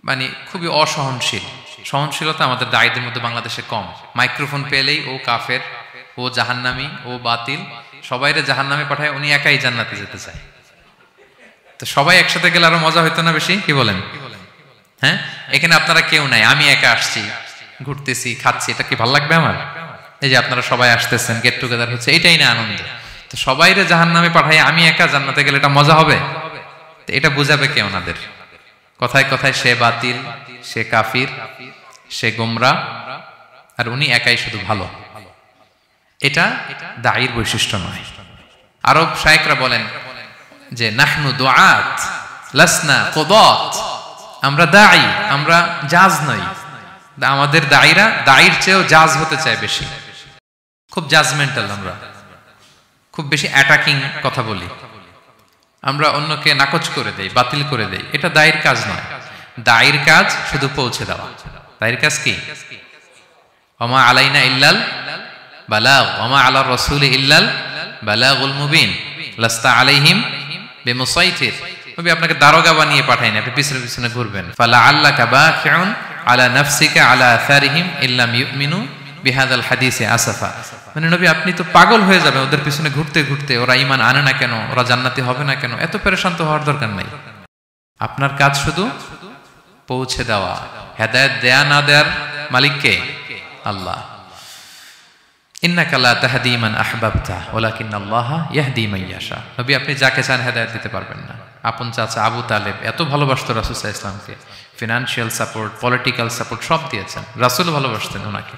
মানে খুবই অসহনশীল, সহনশীলতা আমাদের দায়ীদের মধ্যে বাংলাদেশে কম। মাইক্রোফোন পেলেই ও কাফের, ও জাহান্নামী, ও বাতিল, সবাইরে জাহান্নামে পাঠায়, উনি একাই জান্নাতে যেতে চায়। তো সবাই একসাথে গেলে আরো মজা হইতো না বেশি? কি বলেন? হ্যাঁ, এখানে আপনারা কেউ নাই, আমি একা আসছি, ঘুরতেছি, খাচ্ছি, এটা কি ভালো লাগবে আমার? এই যে আপনারা সবাই আসতেছেন, গেট টুগেদার হচ্ছে, এটাই না আনন্দ। তো সবাইরে জাহান্নামে পাঠায় আমি একা জান্নাতে গেলে এটা মজা হবে? তো এটা বুঝাবে কে ওনাদের? কথায় কথায় সে বাতিল, সে কাফির, সে গোমরা, আর উনি একাই শুধু ভালো। এটা দাঈর বৈশিষ্ট্য নয়। আরব শায়েখরা বলেন যে নাহনু দুআত লাসনা কুদাত, আমরা দাঈ, আমরা জাজ নই। আমাদের দাঈরা দাঈর চেয়েও জাজ হতে চায় বেশি, খুব জাজমেন্টাল, আমরা খুব বেশি অ্যাটাকিং কথা বলি, আমরা অন্যকে নাকচ করে দেই, বাতিল করে দেই। এটা দাঈর কাজ নয়। দাঈর কাজ শুধু পৌঁছে দেওয়া। দাঈর কাজ কি? ওমা আলাইনা ইল্লাল বালাগ ওমা আলার রাসূলি ইল্লাল বালাগুল মুবিন লাস্তা আলাইহিম বিমুসাইতির। নবী আপনাকে দারোগা বানিয়ে পাঠায় না, আপনি পিছনে পিছনে ঘুরবেন। ফালা আল্লাকা বাকিউন আলা নাফসিকা আলা আসারিহিম ইল্লাম ইউমিনু বিহাদাল হাদিসে আসাফা। মানে নবী আপনি তো পাগল হয়ে যাবেন ওদের পিছনে ঘুরতে ঘুরতে, ওরা ঈমান আনে না কেন, ওরা জান্নাতি হবে না কেন, এত পেরেশান তো হওয়ার দরকার নাই। আপনার কাজ শুধু পৌঁছে দেওয়া। হেদায়েত দেয়া না দেয়ার মালিক কে? আল্লাহ। ইন্নাকা লা তাহদি মান আহবাবতা ওয়ালাকিন্নাল্লাহা ইয়াহদি মান ইয়াশা। নবী আপনি যাকে চান হেদায়েত দিতে পারবেন না। আপন চাচা আবু তালেব এত ভালোবাসতো রাসূল সাল্লাল্লাহু আলাইহি ওয়াসাল্লামকে, ফিনান্সিয়াল সাপোর্ট, পলিটিক্যাল সাপোর্ট সব দিয়েছেন। রাসূল ভালোবাসতেন ওনাকে।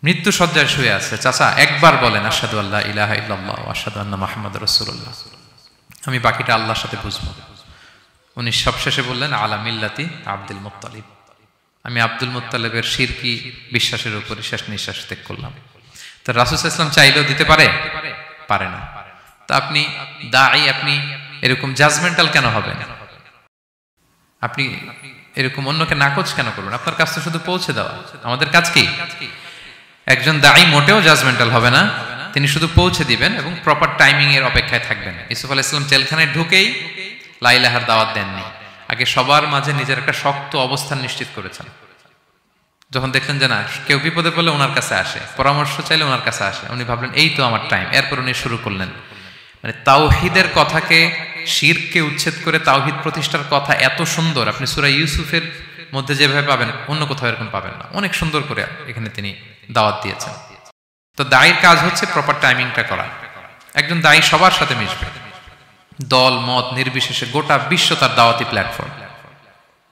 মৃত্যু সজ্জায় শুয়ে আছে, চাচা একবার বলেন আশহাদু আল্লা ইলাহা ইল্লাল্লাহ ওয়া আশহাদু আন্না মুহাম্মাদুর রাসূলুল্লাহ, আমি বাকিটা আল্লাহর সাথে বুঝবো। উনি সবশেষে বললেন আলা মিল্লাতি আব্দুল মুত্তালিব, আমি আব্দুল মুত্তালিবের শিরকি বিশ্বাসের উপর শেষ নিঃশ্বাস ত্যাগ করলাম। তো রাসূল সাল্লাল্লাহু আলাইহি ওয়াসাল্লাম চাইলেও দিতে পারে? পারে না। তা আপনি দাঈ, আপনি এরকম জাজমেন্টাল কেন হবেন? আপনি এরকম অন্যকে নাকচ কেন করবেন? আপনার কাজ তো শুধু পৌঁছে দেওয়া। আমাদের কাজ কি? একজন দাঈ মোটেও জাজমেন্টাল হবে না, তিনি শুধু পৌঁছে দিবেন এবং প্রপার টাইমিং এর অপেক্ষায় থাকবেন। ইউসুফ আলাইহিস সালাম জেলখানায় ঢুকেই লা ইলাহার দাওয়াত দেননি। আগে সবার মাঝে নিজের একটা শক্ত অবস্থান নিশ্চিত করেছেন। যখন দেখলেন যে না কেউ বিপদে পড়লে ওনার কাছে আসে, পরামর্শ চাইলে ওনার কাছে আসে, উনি ভাবলেন এই তো আমার টাইম। এরপর উনি শুরু করলেন মানে তাওহীদের কথাকে, শিরককে উচ্ছেদ করে তাওহীদ প্রতিষ্ঠার কথা এত সুন্দর, আপনি সূরা ইউসুফের মধ্যে যেভাবে পাবেন অন্য কোথাও এরকম পাবেন না। অনেক সুন্দর করে এখানে তিনি দাওয়াত দিয়েছেন। তো দায়ীর কাজ হচ্ছে প্রপার টাইমিংটা করা। একজন দায়ী সবার সাথে মিশবে, দল মত নির্বিশেষে। গোটা বিশ্ব তার দাওয়াতি প্ল্যাটফর্ম।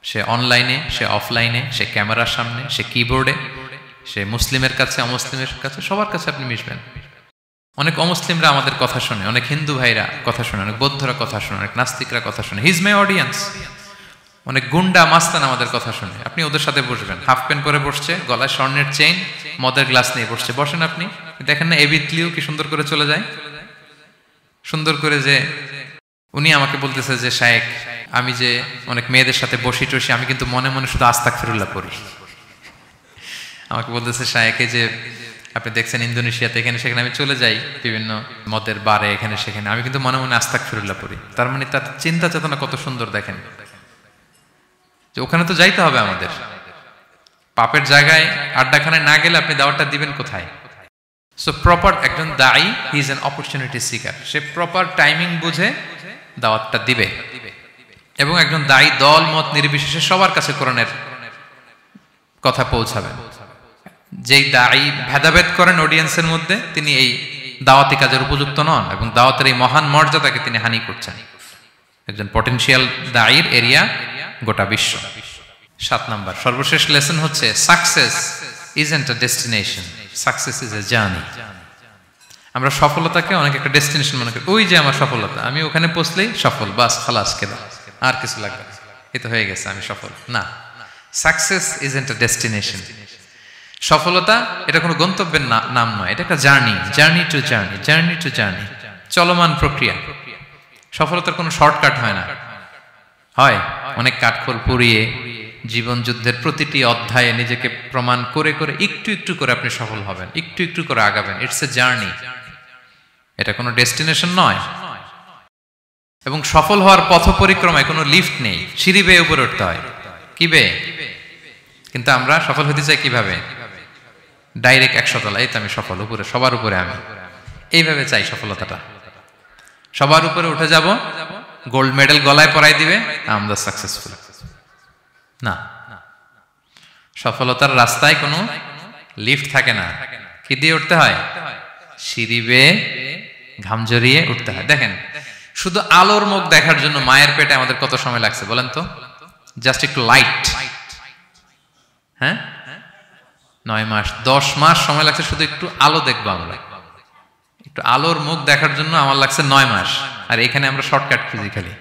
সে অনলাইনে, সে অফলাইনে, সে ক্যামেরার সামনে, সে কিবোর্ডে, সে মুসলিমের কাছে, অমুসলিমের কাছে, সবার কাছে আপনি মিশবেন। অনেক অমুসলিমরা আমাদের কথা শোনে, অনেক হিন্দু ভাইরা কথা শোনে, অনেক বৌদ্ধরা কথা শোনে, অনেক নাস্তিকরা কথা শোনে। হিজ মাই অডিয়েন্স। অনেক গুন্ডা মাস্তান আমাদের কথা শুনে। আপনি ওদের সাথে বসবেন, হাফ প্যান্ট পরে বসছে, গলায় স্বর্ণের চেইন, মদের গ্লাস নিয়ে বসছে, বসেন আপনি। দেখেন না এবিটলিও কি সুন্দর করে চলে যায়, সুন্দর করে। যে উনি আমাকে বলতেছে যে শায়েখ, আমি যে অনেক মেয়েদের সাথে বসি টসি, আমি কিন্তু মনে মনে শুধু আস্তাগফিরুল্লাহ পড়ি। আমাকে বলতেছে শায়েখ, যে আপনি দেখছেন ইন্দোনেশিয়াতে এখানে সেখানে আমি চলে যাই বিভিন্ন মদের বারে, এখানে সেখানে, আমি কিন্তু মনে মনে আস্তাগফিরুল্লাহ পড়ি। তার মানে তার চিন্তা চেতনা কত সুন্দর দেখেন, যে ওখানে তো যাইতে হবে আমাদের। পাপের জায়গায় আড্ডাখানায় না গেলে আপনি দাওয়াতটা দিবেন কোথায়? সো প্রপার একজন দায়ী, he is an opportunity seeker. Say proper timing বুঝে দাওয়াতটা দিবে। এবং একজন দায়ী দল মত নির্বিশেষে সবার কাছে কোরআনের কথা পৌঁছাবেন। যেই দায়ী ভেদাভেদ করেন অডিয়েন্সের মধ্যে, তিনি এই দাওয়াতি কাজের উপযুক্ত নন এবং দাওয়াতের এই মহান মর্যাদাকে তিনি হানি করছেন। একজন পটেনশিয়াল দায়ীর এরিয়া গোটা বিশ্ব। 7 নাম্বার সর্বশেষ লেসন হচ্ছে success isn't a destination, success is a journey. আমরা সফলতাকে অনেক একটা ডেস্টিনেশন মনে করি। ওই যে আমার সফলতা, আমি ওখানে পৌঁছলেই সফল, বাস খালাস কেদা, আর কিছু লাগবে না, এই তো হয়ে গেছে, আমি সফল। না, সাকসেস ইজন্ট আ ডেস্টিনেশন। সফলতা এটা কোনো গন্তব্যের নাম নয়, এটা একটা journey, journey to journey, journey to journey, চলমান প্রক্রিয়া। সফলতার কোনো শর্টকাট হয় না, হয় অনেক কাঠখড় পুড়িয়ে জীবন যুদ্ধের প্রতিটি অধ্যায়ে নিজেকে প্রমাণ করে করে একটু একটু করে আপনি সফল হবেন, একটু একটু করে আগাবেন। ইটস এ জার্নি, এটা কোনো ডেস্টিনেশন নয়। এবং সফল হওয়ার পথ পরিক্রমায় কোনো লিফট নেই, সিঁড়ি বেয়ে উপরে উঠতে হয়। কি বেয়ে? কিন্তু আমরা সফল হতে চাই কিভাবে? ডাইরেক্ট 100 তলা, এই তো আমি সফল, উপরে, সবার উপরে আমি, এইভাবে চাই সফলতাটা। সবার উপরে উঠে যাব, গোল্ড মেডেল গলায় পরাই দিবে, আমরা সাকসেসফুল। না, সফলতার রাস্তায় কোনো লিফট থাকে না। কি দিয়ে উঠতে হয়? সিঁড়ি বেয়ে ঘাম জড়িয়ে উঠতে হয়। দেখেন, শুধু আলোর মুখ দেখার জন্য মায়ের পেটে আমাদের কত সময় লাগছে বলেন তো? জাস্ট একটু লাইট, হ্যাঁ, 9 মাস 10 মাস সময় লাগছে শুধু একটু আলো দেখবো আমরা। একটু আলোর মুখ দেখার জন্য আমার লাগছে 9 মাস। আর এখানে আমরা শর্টকাট খুঁজি খালি।